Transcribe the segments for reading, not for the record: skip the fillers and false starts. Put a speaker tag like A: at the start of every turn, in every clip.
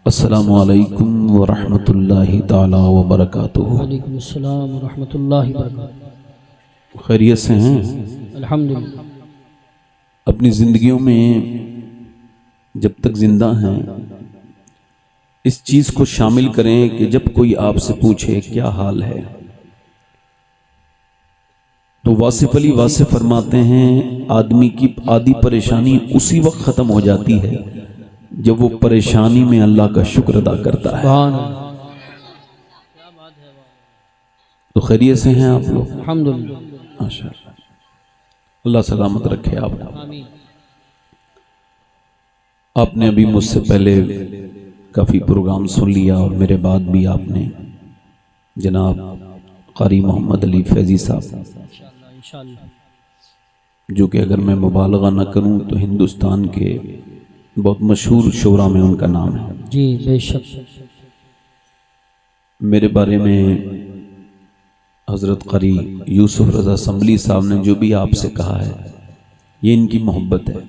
A: अस्सलामु अलैकुम वरहमतुल्लाहि ताला वबरकातुहू।
B: वालेकुम अस्सलाम वरहमतुल्लाहि वबरकातुहू।
A: खैरियत से हैं?
B: अल्हम्दुलिल्लाह।
A: अपनी ज़िंदगियों में जब तक ज़िंदा हैं इस चीज़ को शामिल करें कि जब कोई आपसे पूछे क्या हाल है तो वासिफ अली वासिफ फरमाते हैं आदमी की आधी परेशानी उसी वक्त ख़त्म हो जाती है जब वो परेशानी में अल्लाह का शुक्र अदा करता है। तो खैरियत से हैं आप लोग?
B: अल्हम्दुलिल्लाह।
A: माशाअल्लाह, अल्लाह सलामत रखे आपको।
B: आमीन।
A: आपने अभी मुझसे पहले काफ़ी प्रोग्राम सुन लिया और मेरे बाद भी आपने जनाब कारी मोहम्मद अली फैज़ी साहब,
B: इंशाअल्लाह,
A: जो कि अगर मैं मुबालगा न करूं तो हिंदुस्तान के बहुत मशहूर शोरा में उनका नाम है।
B: जी बेशक।
A: मेरे बारे में हज़रत कारी यूसुफ रज़ा संभली साहब ने जो भी आपसे कहा है ये इनकी मोहब्बत है।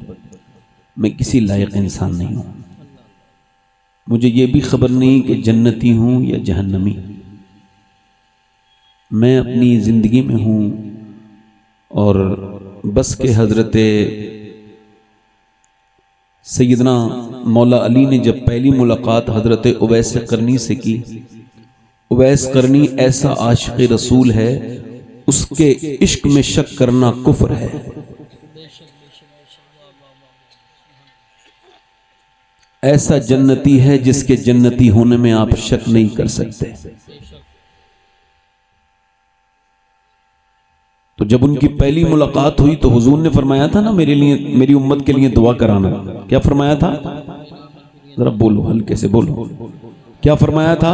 A: मैं किसी लायक इंसान नहीं हूँ। मुझे ये भी खबर नहीं कि जन्नती हूँ या जहन्नमी। मैं अपनी ज़िंदगी में हूँ और बस के हज़रत सैयदना मौला अली ने जब पहली मुलाकात हज़रत उवैस करनी से की, उवैस करनी ऐसा आशिक़ रसूल है उसके इश्क में शक करना कुफ्र है। ऐसा जन्नती है जिसके जन्नती होने में आप शक नहीं कर सकते। तो जब उनकी पहली मुलाकात हुई तो हुजूर ने फरमाया था ना मेरे लिए, मेरी उम्मत के लिए दुआ कराना। क्या फरमाया था? जरा बोलो, हल्के से बोलो, क्या फरमाया था?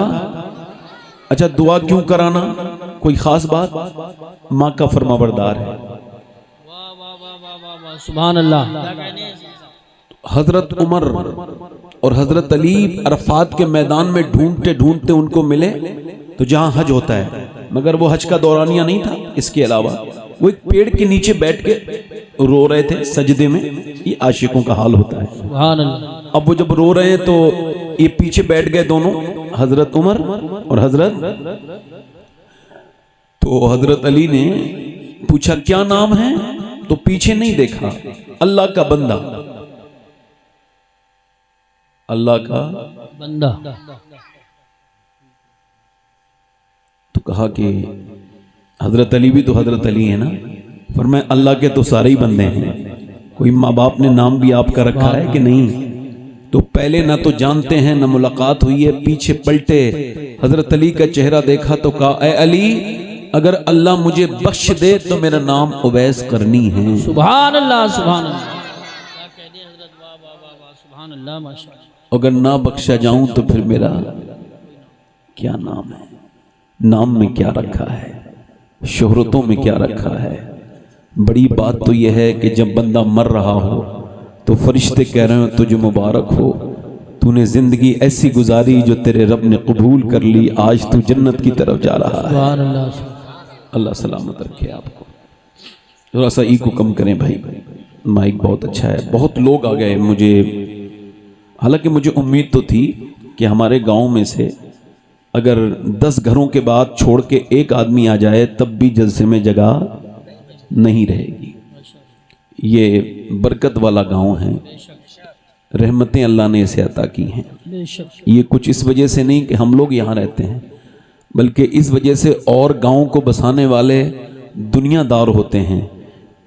A: अच्छा, दुआ क्यों कराना? कोई खास बात? माँ का फरमाबरदार है।
B: सुभान अल्लाह।
A: हजरत उमर और हजरत अली अरफात के मैदान में ढूंढते ढूंढते उनको मिले तो जहां हज होता है, मगर वो हज का दौरानिया नहीं था। इसके अलावा वो एक पेड़ के नीचे बैठ के रो रहे थे सजदे में। ये आशिकों का हाल होता है।
B: सुभान अल्लाह।
A: अब वो जब रो रहे हैं तो ये पीछे बैठ गए दोनों, हजरत उमर और हजरत। तो हजरत अली ने पूछा क्या नाम है, तो पीछे नहीं देखा, अल्लाह का बंदा, अल्लाह का
B: बंदा।
A: तो कहा कि हजरत अली भी तो हजरत अली है ना। फरमाया अल्लाह के तो सारे ही बंदे हैं। कोई माँ बाप ने नाम भी आपका रखा है कि नहीं? तो पहले ना तो जानते हैं ना मुलाकात हुई है। पीछे पलटे, हजरत अली का चेहरा देखा तो कहा ए अली, अगर अल्लाह मुझे बख्श दे तो मेरा नाम उवैस करनी है।
B: सुभान अल्लाह, सुभान अल्लाह। सुभान अल्लाह, माशाअल्लाह।
A: अगर ना बख्शा जाऊं तो फिर मेरा क्या नाम है? नाम में क्या रखा है, शोहरतों में क्या रखा है? बड़ी बात तो यह है कि जब बंदा मर रहा हो तो फरिश्ते कह रहे हो तुझे मुबारक हो, तूने जिंदगी ऐसी गुजारी जो तेरे रब ने कबूल कर ली, आज तू जन्नत की तरफ जा रहा है।
B: सुभान अल्लाह।
A: अल्लाह सलामत रखे आपको। थोड़ा सा ई को कम करें भाई, माइक बहुत अच्छा है। बहुत लोग आ गए मुझे, हालांकि मुझे उम्मीद तो थी कि हमारे गांव में से अगर 10 घरों के बाद छोड़ के एक आदमी आ जाए तब भी जलसे में जगह नहीं रहेगी। ये बरकत वाला गांव है, रहमतें अल्लाह ने इसे अता की हैं। ये कुछ इस वजह से नहीं कि हम लोग यहाँ रहते हैं, बल्कि इस वजह से और गांव को बसाने वाले दुनियादार होते हैं।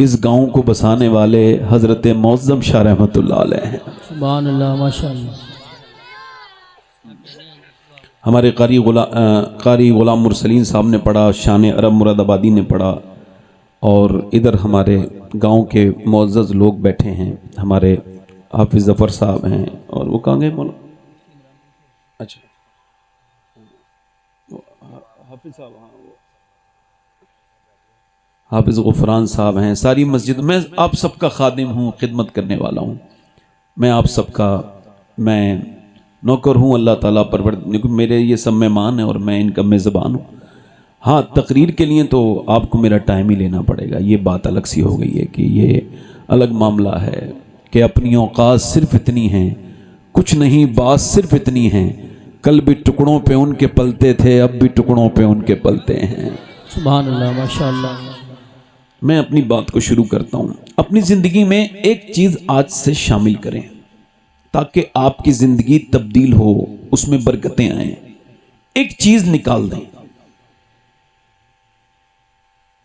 A: इस गांव को बसाने वाले हजरत मौज़म शाह रहमतुल्लाह अलैह हैं।
B: सुभान अल्लाह, माशाअल्लाह।
A: हमारे कारी गुलाम मुरसलीन साहब ने पढ़ा, शान अरब मुरादाबादी ने पढ़ा, और इधर हमारे गांव के मुअज़्ज़ज़ लोग बैठे हैं। हमारे हाफिज़ ज़फ़र साहब हैं, और वो कहाँ गए बोलो? अच्छा, हाफिज़ साहब, हाफिज़ गुफ़रान साहब हैं। सारी मस्जिद, मैं आप सबका खादिम हूँ, खिदमत करने वाला हूँ। मैं आप सबका मैं नौकर हूँ। अल्लाह ताला परवर, मेरे ये सब मेहमान हैं और मैं इनका मेज़बान हूँ। हाँ, तकरीर के लिए तो आपको मेरा टाइम ही लेना पड़ेगा। ये बात अलग सी हो गई है कि ये अलग मामला है कि अपनी औकात सिर्फ इतनी हैं कुछ नहीं, बात सिर्फ इतनी है, कल भी टुकड़ों पे उनके पलते थे, अब भी टुकड़ों पे उनके पलते हैं।
B: सुभान अल्लाह, माशाअल्लाह।
A: मैं अपनी बात को शुरू करता हूं। अपनी जिंदगी में एक चीज आज से शामिल करें ताकि आपकी जिंदगी तब्दील हो, उसमें बरकतें आए। एक चीज निकाल दें,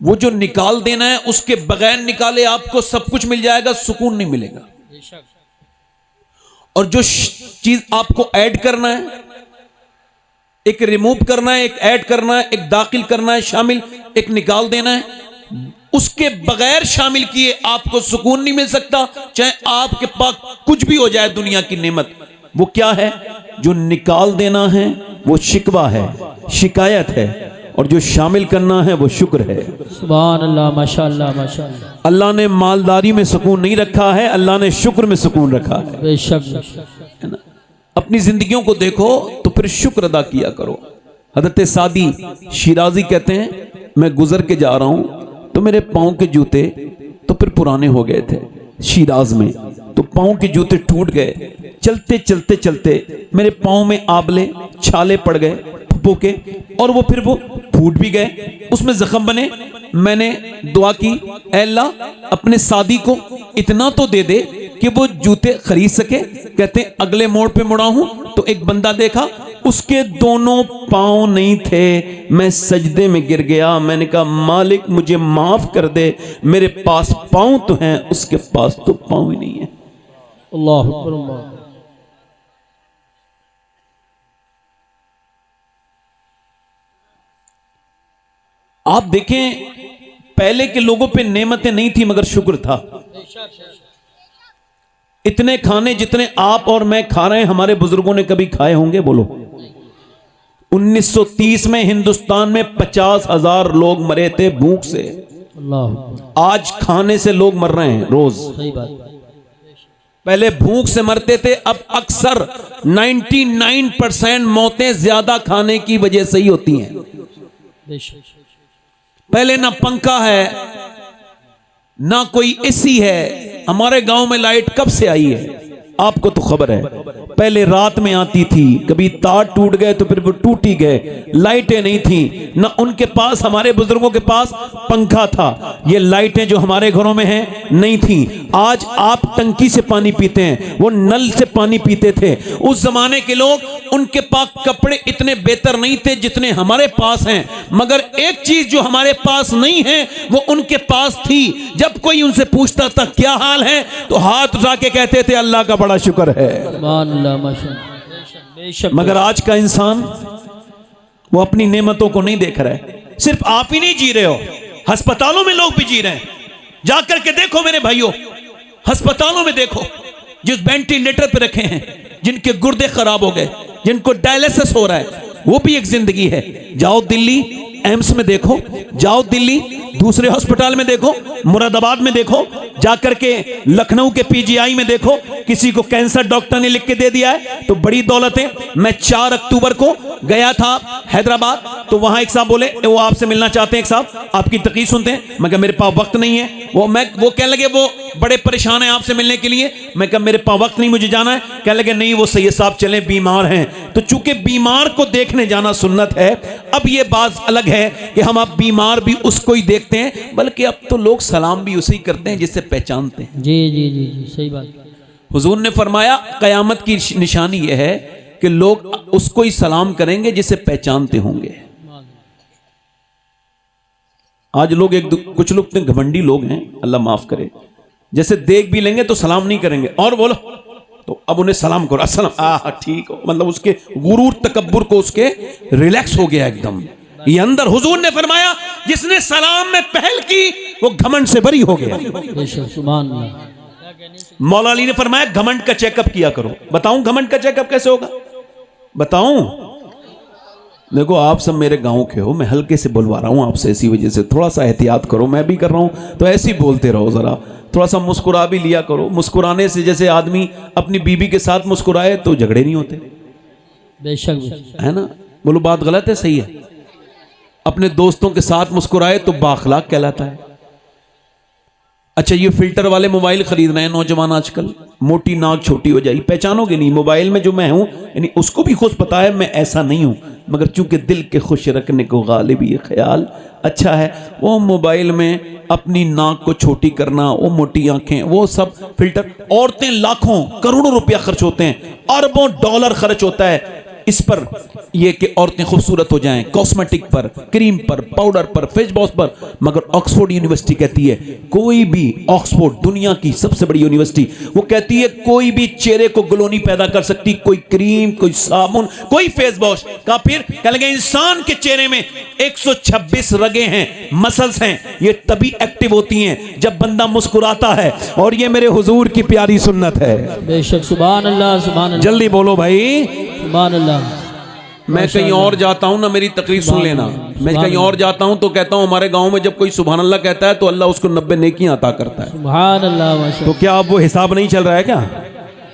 A: वो जो निकाल देना है उसके बगैर निकाले आपको सब कुछ मिल जाएगा, सुकून नहीं मिलेगा। और जो चीज आपको ऐड करना है, एक रिमूव करना है, एक ऐड करना है, एक दाखिल करना है, शामिल, एक निकाल देना है, उसके बगैर शामिल किए आपको सुकून नहीं मिल सकता, चाहे आपके पास कुछ भी हो जाए दुनिया की नेमत। वो क्या है? जो निकाल देना है वो शिकवा है, शिकायत है, और जो शामिल करना है वो शुक्र है।
B: सुभान अल्लाह, माशाअल्लाह, माशाअल्लाह।
A: अल्लाह ने मालदारी में सुकून नहीं रखा है, अल्लाह ने शुक्र में सुकून रखा है।
B: बेशक,
A: है ना? अपनी जिंदगियों को देखो तो फिर शुक्र अदा किया करो। हजरत सादी शिराजी कहते हैं, मैं गुजर के जा रहा हूं तो मेरे पांव के जूते तो फिर पुराने हो गए थे शिराज में, तो पांव के जूते टूट गए। चलते चलते चलते मेरे पांव में आबले छाले पड़ गए फुप्पो के, और वो फिर वो फूट भी गए, उसमें जख्म बने। मैंने दुआ की, ऐ अल्लाह अपने सादी को इतना तो दे दे कि वो जूते खरीद सके। कहते अगले मोड़ पे मुड़ा हूं तो एक बंदा देखा, उसके दोनों पांव नहीं थे। मैं सजदे में गिर गया, मैंने कहा मालिक मुझे माफ कर दे, मेरे पास पांव तो हैं, उसके पास तो पांव ही नहीं है।
B: अल्लाह अकबर, अल्लाह।
A: आप देखें पहले के लोगों पे नेमतें नहीं थी मगर शुक्र था। इतने खाने जितने आप और मैं खा रहे हैं हमारे बुजुर्गों ने कभी खाए होंगे? बोलो। 1930 में हिंदुस्तान में 50,000 लोग मरे थे भूख से।
B: अल्लाह,
A: आज खाने से लोग मर रहे हैं रोज।
B: सही बात।
A: पहले भूख से मरते थे, अब अक्सर 99% मौतें ज्यादा खाने की वजह से ही होती हैं।
B: बेशक,
A: पहले ना पंखा है ना कोई एसी है। हमारे गांव में लाइट कब से आई है आपको तो खबर है। पहले रात में आती थी, कभी तार टूट गए तो फिर वो टूट ही गए। लाइटें नहीं थी ना उनके पास, हमारे बुजुर्गों के पास पंखा था। ये लाइटें जो हमारे घरों में हैं नहीं थी। आज आप टंकी से पानी पीते हैं, वो नल से पानी पीते थे। उस जमाने के लोग, उनके पास कपड़े इतने बेहतर नहीं थे जितने हमारे पास हैं, मगर एक चीज जो हमारे पास नहीं है वो उनके पास थी। जब कोई उनसे पूछता था क्या हाल है तो हाथ उठा के कहते थे अल्लाह का बड़ा शुक्र है।
B: सुभान अल्लाह, माशाअल्लाह। बेशक,
A: मगर आज का इंसान वो अपनी नेमतों को नहीं देख रहा है। सिर्फ आप ही नहीं जी रहे हो, अस्पतालों में लोग भी जी रहे हैं। जाकर के देखो मेरे भाइयों, अस्पतालों में देखो जिस वेंटिलेटर पे रखे हैं, जिनके गुर्दे खराब हो गए, जिनको डायलिसिस हो रहा है, वो भी एक जिंदगी है। जाओ दिल्ली एम्स में देखो, जाओ दिल्ली दूसरे हॉस्पिटल में देखो, मुरादाबाद में देखो, जाकर के लखनऊ के पीजीआई में देखो, किसी को कैंसर डॉक्टर ने लिख के दे दिया है तो बड़ी दौलत है। मैं 4 अक्टूबर को गया था हैदराबाद, तो वहां एक साहब बोले वो आपसे मिलना चाहते हैं, एक साहब आपकी तकलीफ सुनते हैं। मैं कहा मेरे पास वक्त नहीं है। वो कहने लगे वो बड़े परेशान हैं आपसे मिलने के लिए। मैं कहा मेरे पास वक्त नहीं, मुझे जाना है। कहने लगे नहीं वो सैयद साहब चले, बीमार हैं। तो चूंकि बीमार को देखने जाना सुन्नत है, अब ये बात अलग है कि हम अब बीमार भी उसको ही देखते हैं, बल्कि अब तो लोग सलाम भी उसे करते हैं जिससे पहचानते हैं।
B: जी जी जी जी, सही बात।
A: हुजूर ने फरमाया कयामत की निशानी यह है कि लोग उसको ही सलाम करेंगे जिसे पहचानते होंगे। आज लोग कुछ लोग तो घमंडी लोग हैं, अल्लाह माफ करे, जैसे देख भी लेंगे तो सलाम नहीं करेंगे, और बोलो तो अब उन्हें सलाम करो, अस्सलाम, ठीक हो, मतलब उसके गुरूर तकब्बुर को उसके रिलैक्स हो गया एकदम। ये अंदर हुजूर ने फरमाया जिसने सलाम में पहल की वो घमंड से बरी हो गया।
B: सुभान अल्लाह।
A: मौला अली ने फरमाया घमंड का चेकअप किया करो। बताऊं घमंड का चेकअप कैसे होगा? बताऊं? देखो आप सब मेरे गांव के हो, मैं हल्के से बुलवा रहा हूं आपसे, इसी वजह से थोड़ा सा एहतियात करो। मैं भी कर रहा हूं तो ऐसे ही बोलते रहो, जरा थोड़ा सा मुस्कुरा भी लिया करो। मुस्कुराने से जैसे आदमी अपनी बीबी के साथ मुस्कुराए तो झगड़े नहीं होते।
B: बेशक,
A: है ना? बोलो बात गलत है सही है? अपने दोस्तों के साथ मुस्कुराए तो बाखलाक कहलाता है। अच्छा ये फिल्टर वाले मोबाइल खरीद रहे हैं नौजवान आजकल, मोटी नाक छोटी हो जाएगी, पहचानोगे नहीं। मोबाइल में जो मैं हूं यानी उसको भी खुद पता है मैं ऐसा नहीं हूं, मगर चूंकि दिल के खुश रखने को गालिब ये ख्याल अच्छा है, वो मोबाइल में अपनी नाक को छोटी करना, वो मोटी आंखें, वो सब फिल्टर। औरतें लाखों करोड़ों रुपया खर्च होते हैं, अरबों डॉलर खर्च होता है इस पर, यह कि औरतें खूबसूरत हो जाएं, कॉस्मेटिक पर, क्रीम पर, पाउडर पर, फेस वॉश पर। मगर ऑक्सफोर्ड यूनिवर्सिटी कहती है कोई भी, ऑक्सफोर्ड दुनिया की सबसे बड़ी यूनिवर्सिटी, वो कहती है कोई भी चेहरे को ग्लो नहीं पैदा कर सकती, कोई क्रीम, कोई साबुन, कोई फेस वॉश का। फिर कह लगे इंसान के चेहरे में 126 रगें हैं, मसल्स हैं, ये तभी एक्टिव होती हैं जब बंदा मुस्कुराता है, और ये मेरे हुजूर की प्यारी सुन्नत है।
B: बेशक, सुभान अल्लाह, सुभान अल्लाह,
A: जल्दी बोलो भाई।
B: सुभान अल्लाह।
A: मैं कहीं और जाता हूं ना, मेरी तकरीर सुन लेना, मैं कहीं और जाता हूं तो कहता हूं हमारे गांव में जब कोई सुभान अल्लाह कहता है तो अल्लाह उसको 90 नेकियां अता करता है।
B: सुभान अल्लाह, माशा
A: तो क्या अब वो हिसाब नहीं चल रहा है क्या?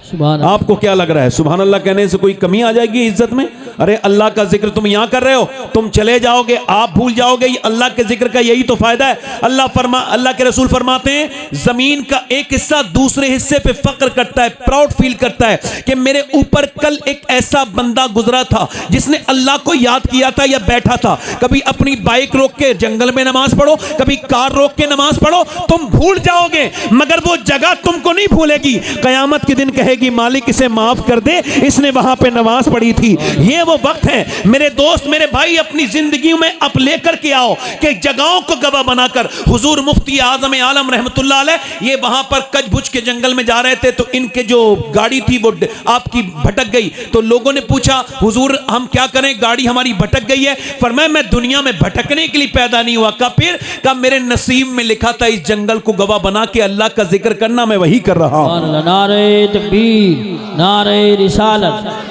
B: सुभान अल्लाह।
A: आपको क्या लग रहा है सुभान अल्लाह कहने से कोई कमी आ जाएगी इज्जत में? अरे अल्लाह का जिक्र तुम यहां कर रहे हो, तुम चले जाओगे आप भूल जाओगे। अल्लाह के जिक्र का यही तो फायदा है। अल्लाह के रसूल फरमाते हैं जमीन का एक हिस्सा दूसरे हिस्से पे फक्र करता है, प्राउड फील करता है कि मेरे ऊपर कल एक ऐसा बंदा गुजरा था जिसने अल्लाह को याद किया था या बैठा था। कभी अपनी बाइक रोक के जंगल में नमाज पढ़ो, कभी कार रोक के नमाज पढ़ो, तुम भूल जाओगे मगर वो जगह तुमको नहीं भूलेगी। कयामत के दिन कहेगी मालिक इसे माफ कर दे, इसने वहां पे नमाज पढ़ी थी। ये वो वक्त है मेरे दोस्त, मेरे भाई, अपनी जिंदगी में अब लेकर के आओ कि जगहों को गवाह बनाकर। हुजूर मुफ्ती आजम आलम रहमतुल्लाह अलैह ये वहां पर कचभुज के जंगल में जा रहे थे तो इनके जो गाड़ी थी वो आपकी भटक गई। तो लोगों ने पूछा हुजूर हम क्या करें, गाड़ी हमारी भटक गई है। फरमाया मैं दुनिया में भटकने के लिए पैदा नहीं हुआ। का मेरे नसीब में लिखा था इस जंगल को गवाह बना के अल्लाह का जिक्र करना, मैं वही कर रहा हूं।
B: नारे तकबीर, नारे रिसालत।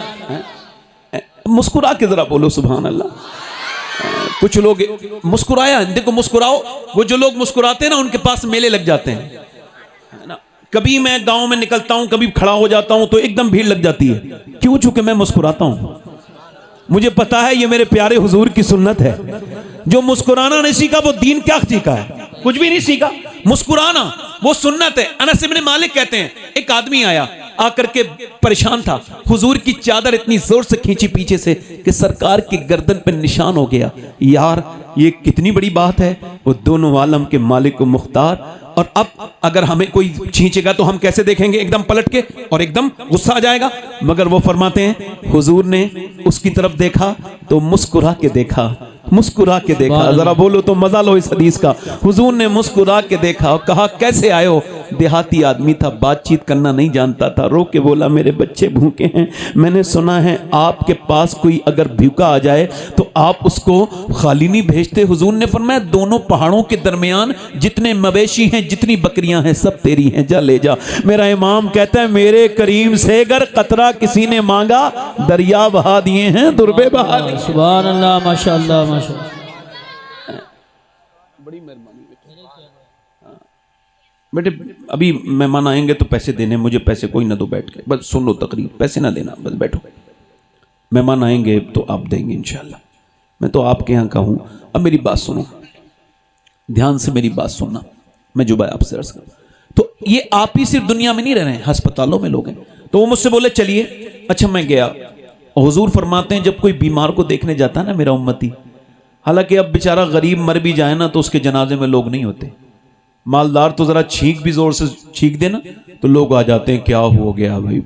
A: मुस्कुरा के जरा बोलो सुभान अल्लाह। कुछ लोग मुस्कुराया, देखो मुस्कुराओ, वो जो लोग मुस्कुराते हैं ना उनके पास मेले लग जाते हैं, है ना। कभी मैं गांव में निकलता हूं, कभी खड़ा हो जाता हूं तो एकदम भीड़ लग जाती है। क्यों? चूंकि मैं मुस्कुराता हूं। मुझे पता है ये मेरे प्यारे हुजूर की सुन्नत है। जो मुस्कुराना नहीं सीखा वो दीन क्या सीखा है? कुछ भी नहीं सीखा। मुस्कुराना वो सुन्नत है। अनस इब्न मालिक कहते हैं एक आदमी आया, आकर के परेशान था, हुजूर की चादर इतनी जोर से खींची पीछे से कि सरकार की गर्दन पर निशान हो गया। यार ये कितनी बड़ी बात है, वो दोनों आलम के मालिक को मुख्तार। और अब अगर हमें कोई खींचेगा तो हम कैसे देखेंगे? एकदम पलट के और एकदम गुस्सा आ जाएगा। मगर वो फरमाते हैं हुजूर ने उसकी तरफ देखा तो मुस्कुरा के देखा, मुस्कुरा के देखा। जरा बोलो तो मजा लो इस हदीस का। हुजूर ने मुस्कुरा के देखा और कहा कैसे आए हो? देहाती आदमी था, बातचीत करना नहीं जानता था। रो के बोला मेरे बच्चे भूखे हैं, मैंने सुना है आपके पास कोई अगर भूखा आ जाए तो आप उसको खाली नहीं भेजते। हुजूर ने फरमाया दोनों पहाड़ों के दरमियान जितने मवेशी हैं, जितनी बकरियां हैं, सब तेरी हैं, जा ले जा। मेरा इमाम कहता है मेरे करीम से अगर कतरा किसी ने मांगा दरिया बहा दिए हैं, दुर्बे बहा दिए।
B: सुभान अल्लाह, माशाअल्लाह, माशाअल्लाह।
A: बड़ी मेहरबानी बेटे। अभी मेहमान आएंगे तो पैसे देने, मुझे पैसे कोई ना दो, बैठ के बस सुन लो तकरीर, पैसे ना देना, बस बैठो। मेहमान आएंगे तो आप देंगे इंशाल्लाह। मैं तो आपके यहाँ का हूँ। अब मेरी बात सुनो, ध्यान से मेरी बात सुनना। मैं जो बात आपसे अर्ज करूँ तो ये आप ही सिर्फ दुनिया में नहीं रह रहे हैं, अस्पतालों में लोग हैं। तो वो मुझसे बोले चलिए। अच्छा मैं गया। हुजूर फरमाते हैं जब कोई बीमार को देखने जाता है ना मेरा उम्मती, हालांकि अब बेचारा गरीब मर भी जाए ना तो उसके जनाजे में लोग नहीं होते। मालदार तो जरा छींक भी जोर से छींक देना तो लोग आ जाते हैं, क्या हो गया भाई,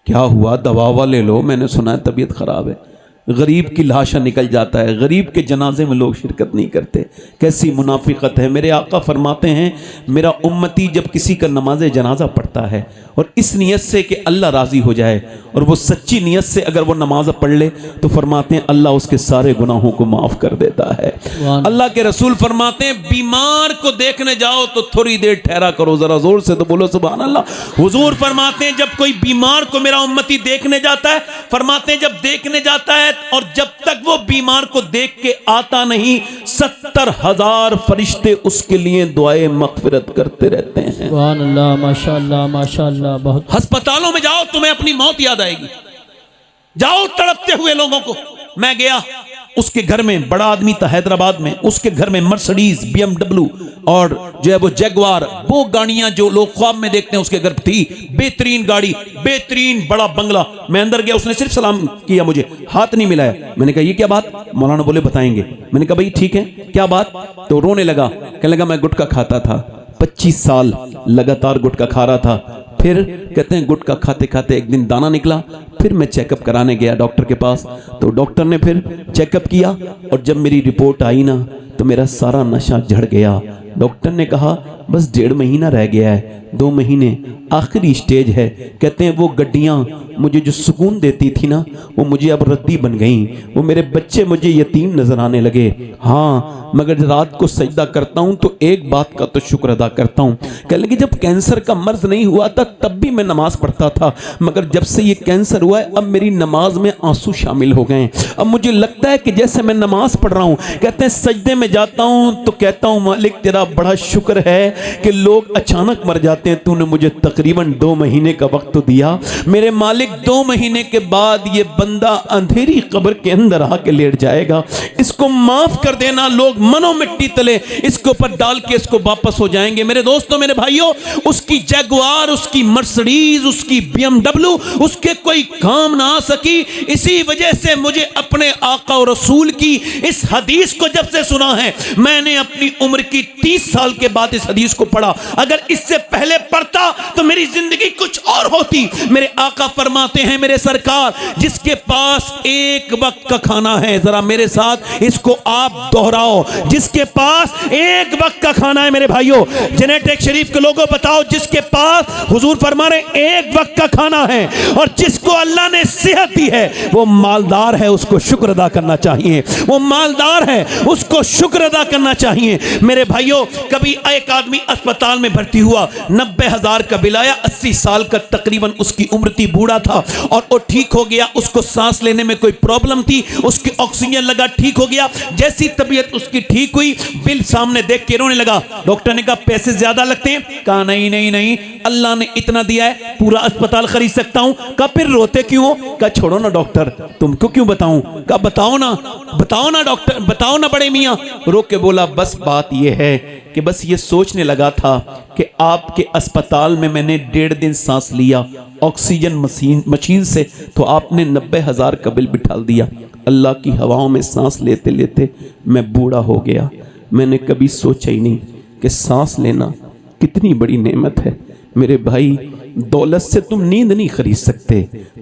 A: क्या हुआ, दवा ववा ले लो, मैंने सुना है तबीयत खराब है। गरीब की लाशा निकल जाता है, गरीब के जनाजे में लोग शिरकत नहीं करते। कैसी मुनाफिकत है। मेरे आका फरमाते हैं मेरा उम्मती जब किसी का नमाज जनाजा पढ़ता है और इस नियत से कि अल्लाह राजी हो जाए और वो सच्ची नियत से अगर वो नमाज पढ़ ले तो फरमाते हैं अल्लाह उसके सारे गुनाहों को माफ कर देता है। अल्लाह के रसूल फरमाते हैं बीमार को देखने जाओ तो थोड़ी देर ठहरा करो। जरा जोर से तो बोलो सुभान अल्लाह। हुजूर फरमाते हैं जब कोई बीमार को मेरा उम्मती देखने जाता है, फरमाते हैं जब देखने जाता है और जब तक वो बीमार को देख के आता नहीं 70,000 फरिश्ते उसके लिए दुआए मगफिरत करते रहते हैं।
B: सुभान अल्लाह, माशाअल्लाह, माशाअल्लाह। बहुत
A: अस्पतालों में जाओ तुम्हें अपनी मौत याद आएगी। जाओ तड़पते हुए लोगों को। मैं गया, उसके घर में बड़ा आदमी था हैदराबाद में, उसके घर में मर्सिडीज, BMW और जो है वो जैगवार, वो गाड़ियां जो लोग ख्वाब में देखते हैं उसके घर थी। बेहतरीन गाड़ी, बेहतरीन बड़ा बंगला। मैं अंदर गया, उसने सिर्फ सलाम किया, मुझे हाथ नहीं मिलाया। मैंने कहा ये क्या बात? मौलाना बोले बताएंगे। मैंने कहा भाई ठीक है, क्या बात? तो रोने लगा, कहने लगा मैं गुटखा खाता था, 25 साल लगातार गुटखा खा रहा था। फिर कहते हैं गुटखा खाते खाते एक दिन दाना निकला, फिर मैं चेकअप कराने गया डॉक्टर के पास, तो डॉक्टर ने फिर चेकअप किया और जब मेरी रिपोर्ट आई ना तो मेरा सारा नशा झड़ गया। डॉक्टर ने कहा बस 1.5 महीना रह गया है, 2 महीने आखिरी स्टेज है। कहते हैं वो गड्डियाँ मुझे जो सुकून देती थी ना, वो मुझे अब रद्दी बन गई। वो मेरे बच्चे मुझे यतीम नजर आने लगे। हाँ, मगर रात को सजदा करता हूँ तो एक बात का तो शुक्र अदा करता हूँ। कहने लगे जब कैंसर का मर्ज नहीं हुआ था तब भी मैं नमाज पढ़ता था, मगर जब से ये कैंसर हुआ है अब मेरी नमाज में आंसू शामिल हो गए। अब मुझे लगता है कि जैसे मैं नमाज पढ़ रहा हूँ। कहते हैं सजदे में जाता हूँ तो कहता हूँ मालिक तेरा बड़ा शुक्र है कि लोग अचानक मर जाते हैं, तूने मुझे तकरीबन 2 महीने का वक्त तो दिया। मेरे मालिक 2 महीने के बाद ये बंदा अंधेरी कब्र के अंदर आके लेट जाएगा, इसको माफ कर देना। लोग मनो मिट्टी तले इसके ऊपर डाल के इसको वापस हो जाएंगे। मेरे दोस्तों, मेरे भाइयों, उसकी जैगवार, उसकी मर्सिडीज, उसकी BMW उसके कोई काम ना आ सकी। इसी वजह से मुझे अपने आका और रसूल की इस हदीस को जब से सुना है, मैंने अपनी उम्र की 30 साल के बाद इस हदीस को पढ़ा। अगर इससे पहले पढ़ता तो मेरी जिंदगी कुछ और होती। मेरे आका फरमाते हैं, मेरे सरकार, जिसके पास एक वक्त का खाना है, जरा मेरे साथ इसको आप दोहराओ, जिसके पास एक वक्त का खाना है। मेरे भाइयों, जेनेटिक शरीफ के लोगों बताओ, जिसके पास हुजूर फरमा रहे एक वक्त का खाना है और जिसको अल्लाह ने सेहत दी है, वो मालदार है, उसको शुक्र अदा करना चाहिए। वो मालदार है, उसको शुक्र अदा करना चाहिए। मेरे भाइयों, कभी एक आदमी अस्पताल में भर्ती हुआ, 90,000 का बिल आया, 80 साल का तकरीबन उसकी उम्र थी, बूढ़ा था और वो ठीक हो गया। उसको सांस लेने में कोई प्रॉब्लम थी, उसकी ऑक्सीजन लगा, ठीक हो गया। जैसी तबीयत उसकी ठीक हुई, बिल सामने देख के रोने लगा। डॉक्टर ने कहा पैसे ज्यादा लगते हैं? कहा नहीं नहीं नहीं, अल्लाह ने इतना दिया है, पूरा अस्पताल खरीद सकता हूं। कहा फिर रोते क्यों हो? कहा छोड़ो ना डॉक्टर, तुमको क्यों बताऊं? कहा बताओ ना डॉक्टर, बताओ ना बड़े मियां। रो के बोला बस बात यह है कि बस ये सोचने लगा था कि आपके अस्पताल में मैंने 1.5 दिन सांस लिया ऑक्सीजन मशीन से, तो आपने 90,000 का बिल बिठा दिया। अल्लाह की हवाओं में सांस लेते लेते मैं बूढ़ा हो गया। मैंने कभी सोचा ही नहीं कि सांस लेना कितनी बड़ी नेमत है। मेरे भाई, दौलत से तुम नींद नहीं खरीद सकते,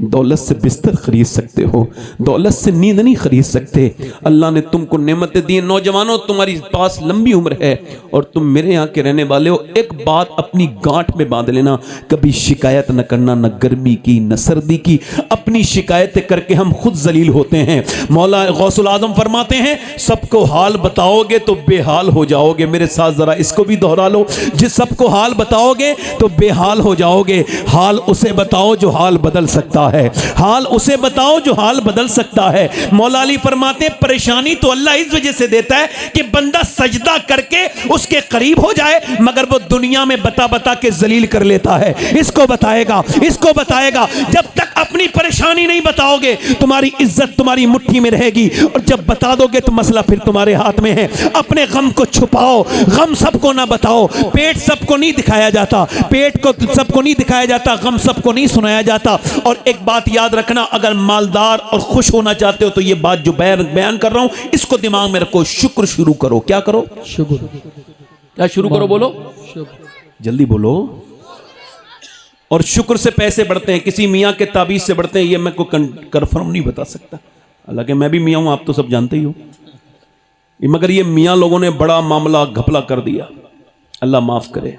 A: दौलत से बिस्तर खरीद सकते हो, दौलत से नींद नहीं खरीद सकते। अल्लाह ने तुमको नेमतें दी। नौजवानों, तुम्हारी पास लंबी उम्र है और तुम मेरे यहाँ के रहने वाले हो। एक बात अपनी गांठ में बांध लेना, कभी शिकायत न करना, न गर्मी की न सर्दी की। अपनी शिकायतें करके हम खुद जलील होते हैं। मौला गौसुल आजम फरमाते हैं, सबको हाल बताओगे तो बेहाल हो जाओगे। मेरे साथ जरा इसको भी दोहरा लो, जिस सबको हाल बताओगे तो बेहाल हो जाओगे। हाल उसे बताओ जो हाल बदल सकता है, हाल उसे बताओ जो हाल बदल सकता है। मौला अली फरमाते, परेशानी तो अल्लाह इस वजह से देता है कि बंदा सजदा करके उसके करीब हो जाए, मगर वो दुनिया में बता बता के जलील कर लेता है। इसको बताएगा, इसको बताएगा। जब तक अपनी परेशानी नहीं बताओगे, तुम्हारी इज्जत तुम्हारी मुट्ठी में रहेगी, और जब बता दोगे तो मसला फिर तुम्हारे हाथ में है। अपने गम को छुपाओ, गम सबको ना बताओ। पेट सबको नहीं दिखाया जाता, पेट को सबको नहीं दिखाया जाता, गम सबको नहीं सुनाया जाता। और एक बात याद रखना, अगर मालदार और खुश होना चाहते हो तो ये बात जो बयान कर रहा हूं, इसको दिमाग में रखो। शुक्र शुरू करो। क्या करो?
B: शुक्र।
A: क्या शुरू करो? बोलो, जल्दी बोलो। और शुक्र से पैसे बढ़ते हैं, किसी मियाँ के ताबीज से बढ़ते हैं, ये मैं को कंफर्म नहीं बता सकता। हालांकि मैं भी मियाँ हूं, आप तो सब जानते ही हो, मगर ये मियाँ लोगों ने बड़ा मामला घपला कर दिया। अल्लाह माफ करे।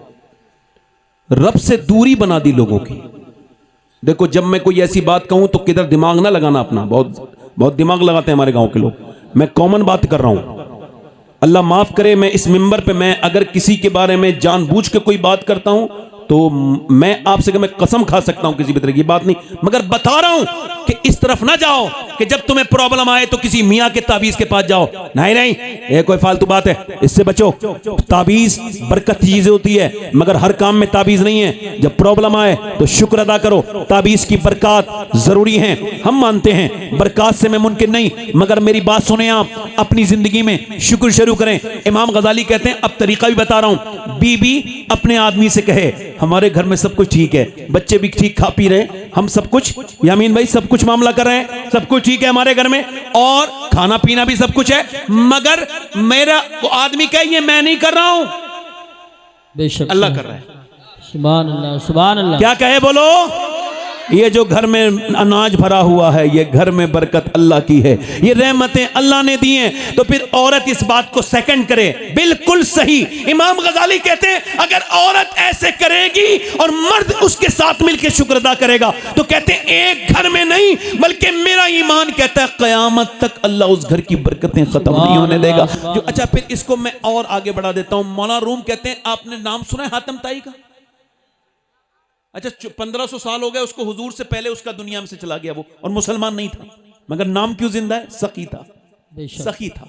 A: रब से दूरी बना दी लोगों की। देखो, जब मैं कोई ऐसी बात कहूं तो किधर दिमाग ना लगाना अपना, बहुत दिमाग लगाते हैं हमारे गांव के लोग। मैं कॉमन बात कर रहा हूं। अल्लाह माफ करे, मैं इस मिंबर पे मैं अगर किसी के बारे में जानबूझ के कोई बात करता हूं तो मैं आपसे मैं कसम खा सकता हूं किसी भी तरह की बात नहीं, मगर बता रहा हूं कि इस तरफ ना जाओ कि जब तुम्हें प्रॉब्लम आए तो किसी मियाँ के ताबीज के पास जाओ। नहीं नहीं, ये कोई फालतू बात है, इससे बचो। ताबीज बरकत की चीज होती है, मगर हर काम में ताबीज नहीं है। जब प्रॉब्लम आए तो शुक्र अदा करो। ताबीज की बरकत जरूरी है, हम मानते हैं, बरकत से मैं मुमकिन नहीं, मगर मेरी बात सुने आप, अपनी जिंदगी में शुक्र शुरू करें। इमाम गजाली कहते हैं, अब तरीका भी बता रहा हूं, बीबी अपने आदमी से कहे हमारे घर में सब कुछ ठीक है, बच्चे भी ठीक खा पी रहे, हम सब कुछ, यामीन भाई सब कुछ मामला कर रहे हैं, सब कुछ ठीक है हमारे घर में, और खाना पीना भी सब कुछ है, मगर मेरा वो आदमी कहे ये मैं नहीं कर रहा हूं,
B: बेशक
A: अल्लाह कर रहा है।
B: सुभान अल्लाह, सुभान अल्लाह।
A: क्या कहे बोलो? ये जो घर में अनाज भरा हुआ है, ये घर में बरकत अल्लाह की है, ये रहमतें अल्लाह ने दी हैं। तो फिर औरत इस बात को सेकंड करे, बिल्कुल सही। इमाम गजाली कहते हैं अगर औरत ऐसे करेगी और मर्द उसके साथ मिलकर शुक्र अदा करेगा, तो कहते हैं एक घर में नहीं, बल्कि मेरा ईमान कहता है क़यामत तक अल्लाह उस घर की बरकतें खत्म नहीं होने देगा। जो अच्छा, फिर इसको मैं और आगे बढ़ा देता हूं। मौलाना रूम कहते हैं, आपने नाम सुना है हातिम ताई का? अच्छा, 1500 साल हो गए उसको, हुजूर से पहले उसका दुनिया में से चला गया वो, और मुसलमान नहीं था, मगर नाम क्यों जिंदा है? सखी था, सखी था।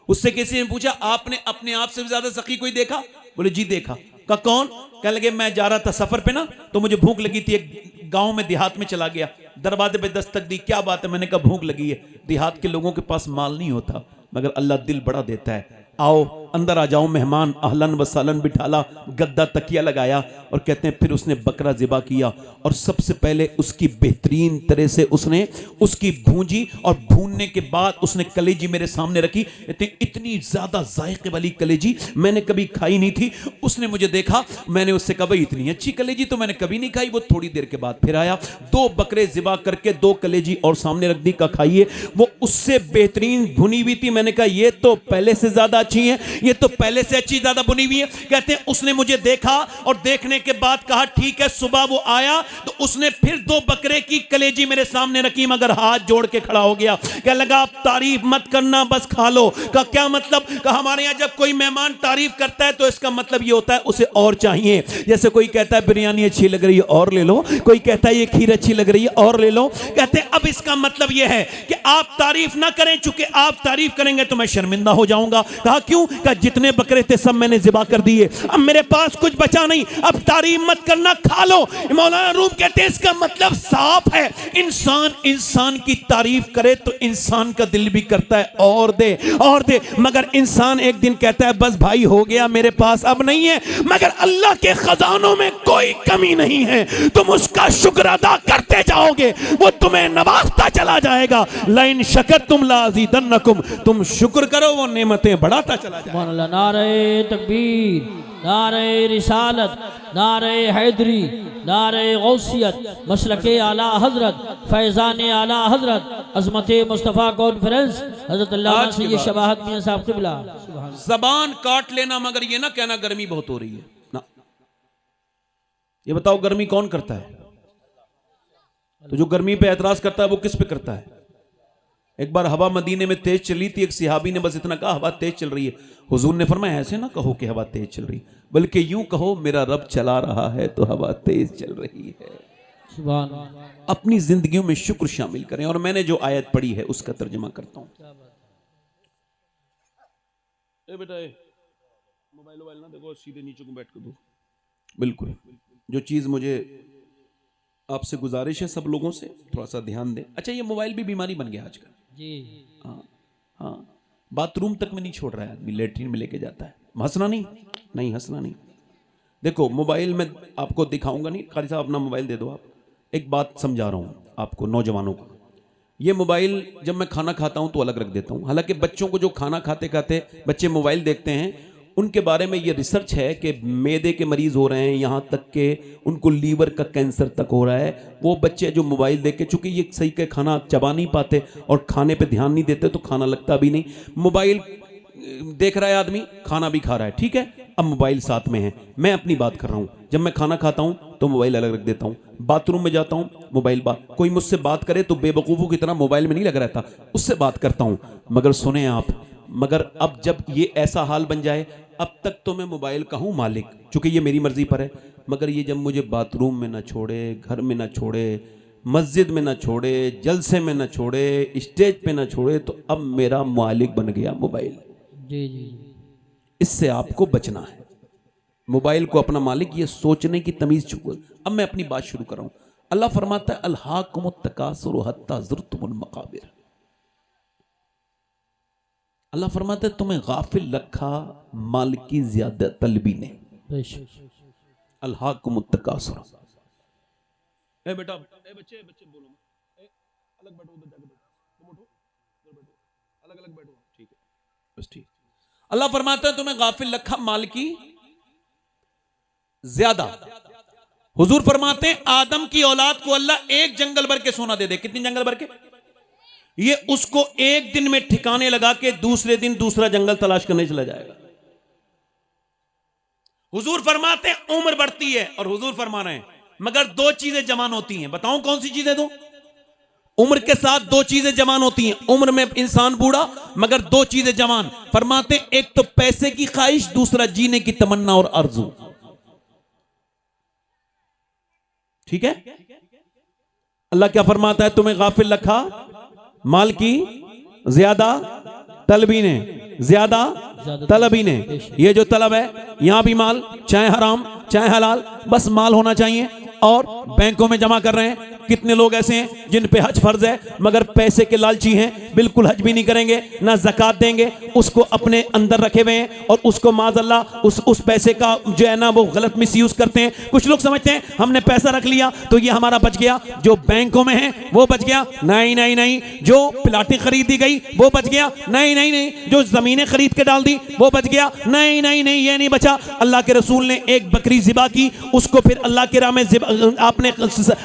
A: उससे किसी ने पूछा आपने अपने आप से भी ज्यादा सखी कोई देखा? बोले जी देखा। का कौन? कहने लगे मैं जा रहा था सफर पे ना, तो मुझे भूख लगी थी, एक गांव में देहात में चला गया, दरवाजे पे दस्तक दी, क्या बात है? मैंने कहा भूख लगी है। देहात के लोगों के पास माल नहीं होता, मगर अल्लाह दिल बड़ा देता है, आओ अंदर आ जाओ मेहमान, अहलन व सहलन बिठाला, गद्दा तकिया लगाया, और कहते हैं फिर उसने बकरा ज़िबा किया, और सबसे पहले उसकी बेहतरीन तरह से उसने उसकी भूंजी, और भूनने के बाद उसने कलेजी मेरे सामने रखी। इतनी ज़्यादा जायके वाली कलेजी मैंने कभी खाई नहीं थी। उसने मुझे देखा, मैंने उससे कहा भाई इतनी अच्छी कलेजी तो मैंने कभी नहीं खाई। वो थोड़ी देर के बाद फिर आया, 2 बकरे ज़िबा करके 2 कलेजी और सामने रख दी, का खाइए। वो उससे बेहतरीन भुनी हुई थी। मैंने कहा ये तो पहले से ज़्यादा अच्छी है, ये तो पहले से अच्छी ज्यादा बुनी हुई है। कहते हैं उसने मुझे देखा, और देखने के बाद कहा ठीक है। सुबह वो आया तो उसने फिर 2 बकरे की कलेजी मेरे सामने रखी, मगर हाथ जोड़ के खड़ा हो गया। क्या लगा आप तारीफ मत करना, बस खा लो। का क्या मतलब? का हमारे यहां जब कोई मेहमान तारीफ करता है तो इसका मतलब ये होता है उसे और चाहिए। जैसे कोई कहता है बिरयानी अच्छी लग रही है और ले लो, कोई कहता है ये खीर अच्छी लग रही है और ले लो। कहते हैं अब इसका मतलब यह है कि आप तारीफ ना करें, चूंकि आप तारीफ करेंगे तो मैं शर्मिंदा हो जाऊंगा। कहा क्यों? कहा जितने बकरे थे सब मैंने ज़िबा कर दिए, अब मेरे पास कुछ बचा नहीं, अब तारीफ मत करना, खा लो। मौलाना रूम कहते हैं इसका मतलब साफ है, इंसान की तारीफ करे तो इंसान का दिल भी करता है और दे और दे, मगर इंसान एक दिन कहता है बस भाई हो गया, मेरे पास अब नहीं है। मगर अल्लाह के खजानों में कोई कमी नहीं है, तुम उसका शुक्र अदा करते जाओगे, वो तुम्हें नवाजता चला जाएगा। लाइन शकरतुम लाज़ीदन्नकुम, तुम शुक्र करो वो नेमतें बढ़ाता चला जाएगा।
B: नारे तकबीर, नारे रिसालत, नारे हैदरी, नारे गौसियत, मसलके आला हजरत, फैज़ान आला हजरत, अज़मत मुस्तफ़ा कॉन्फ्रेंस, हज़रत अल्लामा सैयद शबाहत मियां साहब क़िबला।
A: ज़बान काट लेना, मगर ये ना कहना गर्मी बहुत हो रही है ना। ये बताओ गर्मी कौन करता है? तो जो गर्मी पे एतराज करता है वो किस पे करता है? एक बार हवा मदीने में तेज चली थी, एक सिहाबी ने बस इतना कहा हवा तेज चल रही है। हुजूर ने फरमाया ऐसे ना कहो कि हवा तेज चल रही, बल्कि यूं कहो मेरा रब चला रहा है तो हवा तेज चल रही है।
B: सुभान अल्लाह।
A: अपनी जिंदगियों में शुक्र शामिल करें। और मैंने जो आयत पढ़ी है उसका तर्जुमा करता हूं। बेटा मोबाइल ना देखो, सीधे नीचे को बैठ कर दो। बिल्कुल, जो चीज मुझे आपसे गुजारिश है सब लोगों से, थोड़ा सा ध्यान दें। अच्छा, ये मोबाइल भी बीमारी बन गया आजकल
B: जी।
A: हाँ, बाथरूम तक में नहीं छोड़ रहा है आदमी, लेटरिन में लेके जाता है। हंसना नहीं हंसना नहीं। देखो मोबाइल में आपको दिखाऊंगा नहीं, खाली साहब अपना मोबाइल दे दो आप। एक बात समझा रहा हूँ आपको, नौजवानों को। ये मोबाइल जब मैं खाना खाता हूँ तो अलग रख देता हूँ। हालांकि बच्चों को जो खाना खाते खाते बच्चे मोबाइल देखते हैं, उनके बारे में ये रिसर्च है कि मैदे के मरीज़ हो रहे हैं, यहाँ तक कि उनको लीवर का कैंसर तक हो रहा है। वो बच्चे जो मोबाइल देख के, चूँकि ये सही के खाना चबा नहीं पाते और खाने पे ध्यान नहीं देते, तो खाना लगता भी नहीं। मोबाइल देख रहा है आदमी, खाना भी खा रहा है, ठीक है, अब मोबाइल साथ में है। मैं अपनी बात कर रहा हूँ, जब मैं खाना खाता हूँ तो मोबाइल अलग रख देता हूँ, बाथरूम में जाता हूँ मोबाइल कोई मुझसे बात करे तो बेवकूफ़ों की तरह मोबाइल में नहीं लगा रहता, उससे बात करता हूँ। मगर सुने आप, मगर अब जब ये ऐसा हाल बन जाए, अब तक तो मैं मोबाइल का हूँ मालिक, चूँकि ये मेरी मर्जी पर है, मगर ये जब मुझे बाथरूम में ना छोड़े, घर में ना छोड़े, मस्जिद में ना छोड़े, जलसे में ना छोड़े, स्टेज पे ना छोड़े, तो अब मेरा मालिक बन गया मोबाइल।
B: जी जी।
A: इससे आपको बचना है। मोबाइल को अपना मालिक, ये सोचने की तमीज चुको। अब मैं अपनी बात शुरू कर रहा हूं। अल्लाह फरमाता है अल्हाकुमुत तकासुर हत्ता ज़ुरतुमुल मकाबिर। अल्लाह फरमाता है तुम्हें गाफिल रखा माल की ज्यादा तलबी ने।
B: बेशक।
A: अल्हाकुमुत तकासुर। ए बेटा, ए बच्चे बोलो, अलग बैठो, उधर जाके बैठो, तुम उठो, उधर बैठो, अलग अलग बैठो, ठीक है, बस ठीक। अल्लाह फरमाता है तुम्हें गाफिल रखा माल की ज्यादा। हुजूर फरमाते हैं आदम की औलाद को अल्लाह एक जंगल भर के सोना दे दे। कितनी जंगल भर के? ये उसको एक दिन में ठिकाने लगा के दूसरे दिन दूसरा जंगल तलाश करने चला जाएगा। हुजूर फरमाते हैं उम्र बढ़ती है, और हुजूर फरमा रहे हैं मगर दो चीजें जवान होती हैं। बताऊं कौन सी चीजें? दो उम्र के साथ दो चीजें जवान होती हैं। उम्र में इंसान बूढ़ा, मगर दो चीजें जवान। फरमाते हैं एक तो पैसे की ख्वाहिश, दूसरा जीने की तमन्ना और आरज़ू। ठीक है? अल्लाह क्या फरमाता है? तुम्हें गाफिल रखा माल की ज्यादा तलबी ने, ज्यादा तलबी ने। ये जो तलब है, यहां भी माल, चाहे हराम चाहे हलाल, बस माल होना चाहिए। और बैंकों में जमा कर रहे हैं। कितने लोग ऐसे हैं जिन पे हज फर्ज है मगर पैसे के लालची हैं, बिल्कुल हज भी नहीं करेंगे, ना ज़कात देंगे, उसको अपने अंदर रखे हुए हैं और उसको माज़अल्लाह उस पैसे का जो है ना वो गलत मिसयूज करते हैं। कुछ लोग समझते हैं हमने पैसा रख लिया तो ये हमारा बच गया, जो बैंकों में है वो बच गया। नहीं नहीं नहीं। जो प्लाटें खरीदी गई वो बच गया। नहीं नहीं नहीं। जो जमीनें खरीद के डाल दी वो बच गया। नहीं नहीं नहीं, ये नहीं बचा। अल्लाह के रसूल ने एक बकरी ज़िबा की, उसको फिर अल्लाह के राह में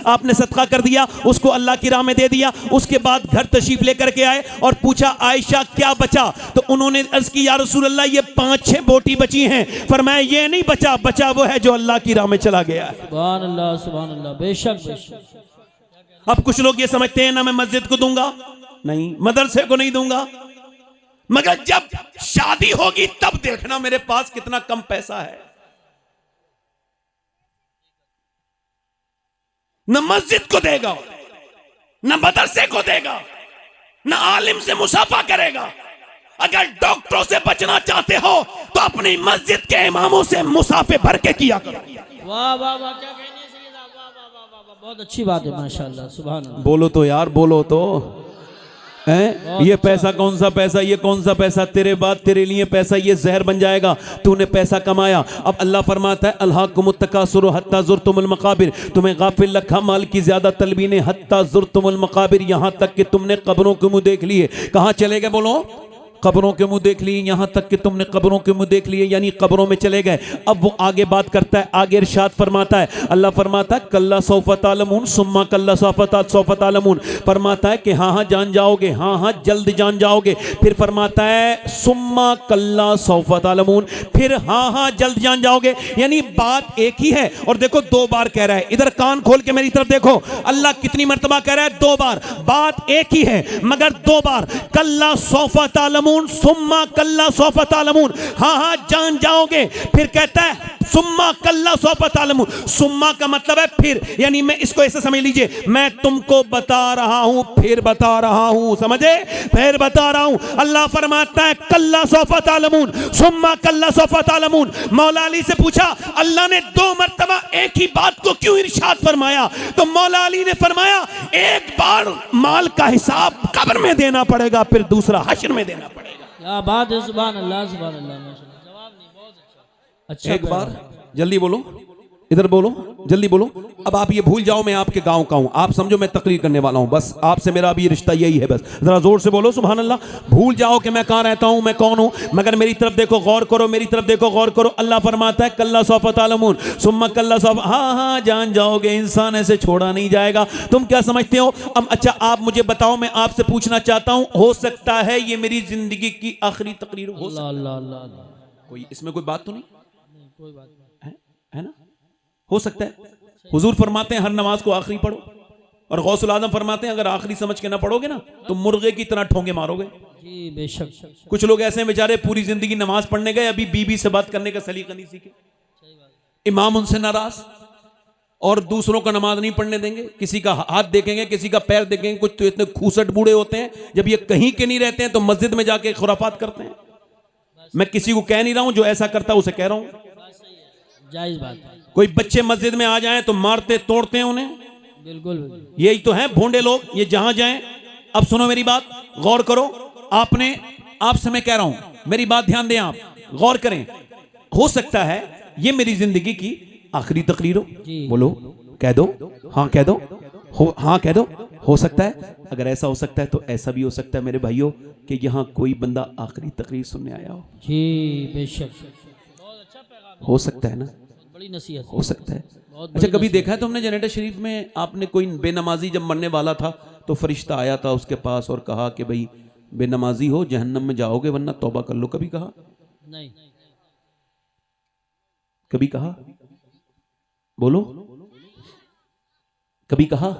A: आपने सदका कर दिया, उसको अल्लाह की राह में दे दिया। उसके बाद घर तशरीफ लेकर के आए और पूछा आयशा क्या बचा? तो उन्होंने अर्ज की या रसूल अल्लाह ये 5-6 बोटी बची हैं। फरमाया ये नहीं बचा, बचा वो है जो अल्लाह की राह में चला गया है।
B: सुभान अल्लाह, सुभान अल्लाह। बेशक बेशक।
A: अब कुछ लोग ये समझते हैं ना मैं मस्जिद को दूंगा, नहीं मदरसे को नहीं दूंगा, मगर जब शादी होगी तब देखना मेरे पास कितना कम पैसा है। न मस्जिद को देगा, न मदरसे को देगा, न आलिम से मुसाफा करेगा। अगर डॉक्टरों से बचना चाहते हो तो अपनी मस्जिद के इमामों से मुसाफे भर के किया करो।
B: वाह वाह वाह, क्या कहने सैयद साहब, वाह वाह वाह वाह वाह, बहुत अच्छी बात है माशाल्लाह, सुभान अल्लाह।
A: बोलो तो यार, बोलो तो है। ये पैसा कौन सा पैसा, ये कौन सा पैसा? तेरे बाद तेरे लिए पैसा ये जहर बन जाएगा। तूने पैसा कमाया। अब अल्लाह फरमाता है अल्हाकुमुत तकासुर हत्ता ज़ुरतुमुल मकाबिर। तुम्हें गाफिल रखा माल की ज्यादा तलबी ने, हत्ता ज़ुरतुमुल मकाबिर, यहां तक कि तुमने कब्रों के मुंह देख लिए। कहां चले गए? बोलो। कब्रों के मुंह देख लिए, यहां तक कि तुमने कब्रों के मुंह देख लिए, यानी कब्रों में चले गए। अब वो आगे बात करता है, आगे इरशाद फरमाता है, अल्लाह फरमाता है कल्ला सौफ तालमून सुम्मा कल्ला सौफ तालमून। फरमाता है कि हाँ हाँ जान जाओगे, हाँ हाँ जल्द जान जाओगे। फिर फरमाता है सुम्मा कल्ला सौफ तालमून, फिर हाँ हाँ जल्द जान जाओगे। यानी बात एक ही है। और देखो 2 बार कह रहा है, इधर कान खोल के मेरी तरफ देखो, अल्लाह कितनी मर्तबा कह रहा है? 2 बार। बात एक ही है मगर 2 बार। कल्ला सौफ तालमून सुम्मा कल्ला सौफ तालमून, हाँ हाँ जान जाओगे। फिर कहता है सुम्मा कल्ला सौफ तालमून। सुम्मा का मतलब है फिर, यानी मैं इसको ऐसे समझ लीजिए, मैं तुमको बता रहा हूं फिर बता रहा हूं, समझे? फिर बता रहा हूं। अल्लाह फरमाता है कल्ला सौफ तालमून सुम्मा कल्ला सौफ तालमून। मौला अली से पूछा अल्लाह ने 2 मर्तबा एक ही बात को क्यों इरशाद फरमाया? तो मौला अली ने फरमाया एक बार माल का हिसाब कब्र में देना पड़ेगा, फिर दूसरा हश्र में देना पड़ेगा।
B: क्या बात है, सुभान अल्लाह, सुभान अल्लाह, माशाल्लाह। जवाब नहीं, बहुत अच्छा। अच्छा
A: एक बार जल्दी बोलो, इधर बोलो, जल्दी बोलो। अब आप ये भूल जाओ मैं आपके गांव का हूं, आप समझो मैं तकरीर करने वाला हूं, बस आपसे मेरा अभी रिश्ता यही है। बस जरा जोर से बोलो सुभान अल्लाह। भूल जाओ कि मैं कहां रहता हूं, मैं कौन हूं, मगर मेरी तरफ देखो, गौर करो, मेरी तरफ देखो, गौर करो। अल्लाह फरमाता है कल्ला सौफ तालमून सुम्मा कल्ला सौफ, हाँ हाँ जान जाओगे, इंसान ऐसे छोड़ा नहीं जाएगा। तुम क्या समझते हो? अब अच्छा आप मुझे बताओ, मैं आपसे पूछना चाहता हूं, हो सकता है ये मेरी जिंदगी की आखिरी तकरीर हो?
B: अल्लाह,
A: कोई इसमें कोई बात तो नहीं
B: कोई बात नहीं
A: है ना? हो सकता है। हुजूर फरमाते हैं हर नमाज को आखिरी पढ़ो, और गौसुल आजम फरमाते हैं अगर आखिरी समझ के ना पढ़ोगे ना तो मुर्गे की तरह ठोंगे मारोगे।
B: जी बेशक।
A: कुछ लोग ऐसे हैं बेचारे पूरी जिंदगी नमाज पढ़ने गए, अभी बीबी से बात करने का सलीका नहीं सीखे, इमाम उनसे नाराज, और दूसरों का नमाज नहीं पढ़ने देंगे, किसी का हाथ देखेंगे, किसी का पैर देखेंगे। कुछ तो इतने खूसट बूढ़े होते हैं, जब ये कहीं के नहीं रहते हैं तो मस्जिद में जाके खुराफात करते हैं। मैं किसी को कह नहीं रहा हूं, जो ऐसा करता है उसे कह रहा हूं।
B: जायज बात।
A: कोई बच्चे मस्जिद में आ जाएं तो मारते तोड़ते हैं उन्हें।
B: बिल्कुल।
A: यही तो है भोंडे लोग, ये जहां जाएं। अब सुनो मेरी बात, गौर करो। आपसे मैं कह रहा हूं, मेरी बात ध्यान दें, आप गौर करें। हो सकता है ये मेरी जिंदगी की आखिरी तकरीर हो। बोलो, कह दो, हाँ कह दो, हाँ कह दो। हो सकता है, अगर ऐसा हो सकता है तो ऐसा भी हो सकता है मेरे भाइयों कि यहां कोई बंदा आखिरी तकरीर सुनने आया हो।
B: जी बेशक,
A: हो सकता है ना,
B: बड़ी नसीहत
A: हो सकता है। अच्छा, कभी देखा है तुमने जनरेटर शरीफ में, आपने कोई बेनमाजी जब मरने वाला था तो फरिश्ता आया था उसके पास और कहा कि भाई बेनमाजी हो जहन्नम में जाओगे वरना तौबा कर लो? कभी कहा?
B: नहीं।
A: कभी कहा? बोलो, कभी कहा?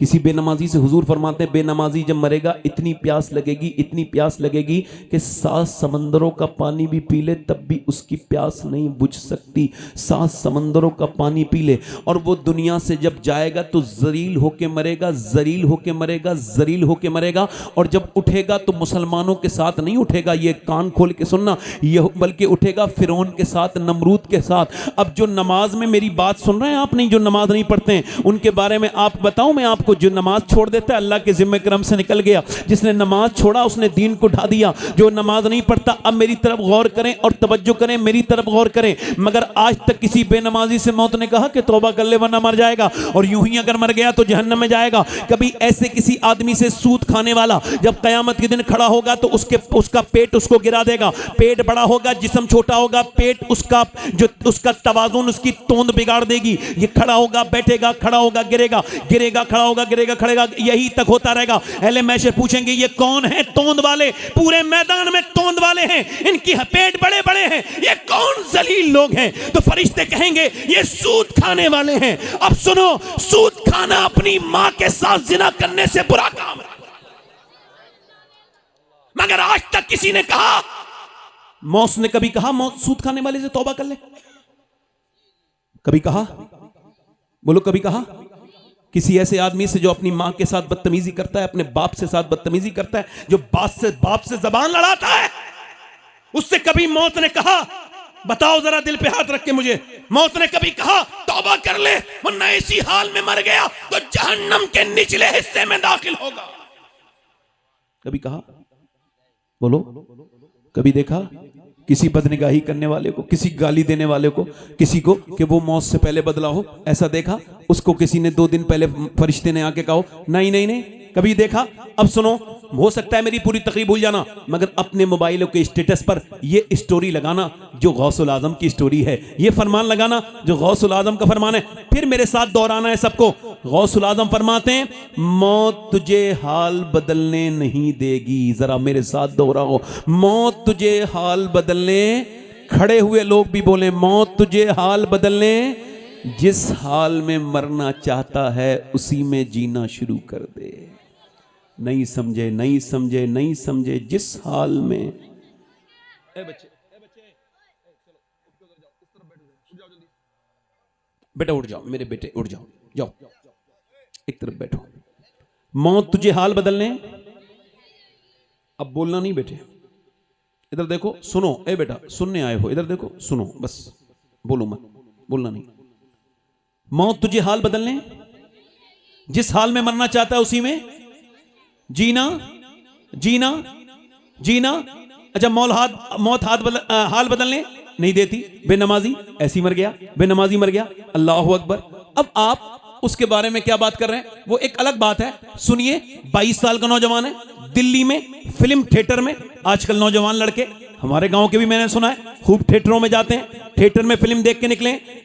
A: किसी बेनमाजी से हुजूर फरमाते हैं बेनमाजी जब मरेगा इतनी प्यास लगेगी, इतनी प्यास लगेगी कि 7 समंदरों का पानी भी पी ले तब भी उसकी प्यास नहीं बुझ सकती। 7 समंदरों का पानी पी ले, और वो दुनिया से जब जाएगा तो जलील होके मरेगा, जलील होके मरेगा, जलील होके मरेगा। और जब उठेगा तो मुसलमानों के साथ नहीं उठेगा, ये कान खोल के सुनना, ये बल्कि उठेगा फिरौन के साथ, नमरूद के साथ। अब जो नमाज में, मेरी बात सुन रहे हैं आप नहीं, जो नमाज नहीं पढ़ते हैं उनके बारे में आप बताऊं मैं आपको। जो नमाज छोड़ देता है अल्लाह के जिम्मे करम से निकल गया। जिसने नमाज छोड़ा उसने दीन को ढा दिया। जो नमाज नहीं पढ़ता, अब मेरी तरफ गौर करें और तवज्जो करें, मेरी तरफ गौर करें। मगर आज तक किसी बेनमाजी से मौत ने कहा कि तौबा कर ले वरना मर जाएगा, और यूं ही अगर मर गया तो जहन्नम में जाएगा। कभी ऐसे किसी आदमी से सूद खाने वाला जब कयामत के दिन खड़ा होगा तो उसका पेट उसको गिरा देगा। पेट बड़ा होगा, जिस्म छोटा होगा, पेट उसका तवाजुन, उसकी तोंद बिगाड़ देगी। ये खड़ा होगा, बैठेगा, खड़ा होगा, गिरेगा, गिरेगा, खड़ा होगा, गिरेगा, खड़ेगा, यही तक होता रहेगा। अहले महशर पूछेंगे ये कौन है तोंद वाले? पूरे मैदान में तोंद वाले हैं, इनकी पेट बड़े बड़े हैं, ये कौन जलील लोग हैं? तो फरिश्ते कहेंगे ये सूद खाने वाले हैं। अब सुनो, सूद खाना अपनी मां के साथ जिना करने से बुरा काम है। मगर आज तक किसी ने कहा, मौत ने कभी कहा मौत सूद खाने वाले से तौबा कर ले? कभी कहा? बोलो, कभी कहा? किसी ऐसे आदमी से जो अपनी मां के साथ बदतमीजी करता है, अपने बाप से साथ बदतमीजी करता है, जो बाप से जबान लड़ाता है, उससे कभी मौत ने कहा, बताओ जरा दिल पे हाथ रख के मुझे, मौत ने कभी कहा तौबा कर ले वरना इसी हाल में मर गया तो जहन्नम के निचले हिस्से में दाखिल होगा? कभी कहा? बोलो, कभी देखा किसी बदनिगाही करने वाले को, किसी गाली देने वाले को, किसी को कि वो मौत से पहले बदला हो? ऐसा देखा? उसको किसी ने 2 दिन पहले फरिश्ते ने आके कहा? नहीं नहीं नहीं, कभी देखा? अब सुनो, हो सकता है मेरी पूरी तकरीर भूल जाना, मगर अपने मोबाइलों के स्टेटस पर ये स्टोरी लगाना जो गौसुल आजम की स्टोरी है, ये फरमान लगाना जो गौसुल आजम का फरमान है। फिर मेरे साथ दोहराना है सबको। गौसुल आजम फरमाते हैं मौत तुझे हाल बदलने नहीं देगी। जरा मेरे साथ दोहराओ, मौत तुझे हाल बदलने, खड़े हुए लोग भी बोले मौत तुझे हाल बदलने, जिस हाल में मरना चाहता है उसी में जीना शुरू कर दे। नहीं समझे, नहीं समझे, नहीं समझे, जिस हाल में। बेटा उठ जाओ, मेरे बेटे उठ जाओ, जाओ एक तरफ बैठो। मौत तुझे हाल बदलने, अब बोलना नहीं बेटे, इधर देखो, सुनो। ए बेटा, सुनने आए हो, इधर देखो, सुनो, बस बोलो मत, बोलना नहीं। मौत तुझे हाल बदलने, जिस हाल में मरना चाहता है उसी में जीना, जीना, जीना। अच्छा, मौत हाल बदलने नहीं देती। बेनमाजी ऐसी मर गया, बेनमाजी मर गया, अल्लाह अकबर। अब आप उसके बारे में क्या बात कर रहे हैं, वो एक अलग बात है। सुनिए, 22 साल का नौजवान है, दिल्ली में फिल्म थिएटर में, आजकल नौजवान लड़के, हमारे गांव के भी मैंने सुना है, खूब थिएटरों में जाते हैं, थिएटर में फिल्म देख के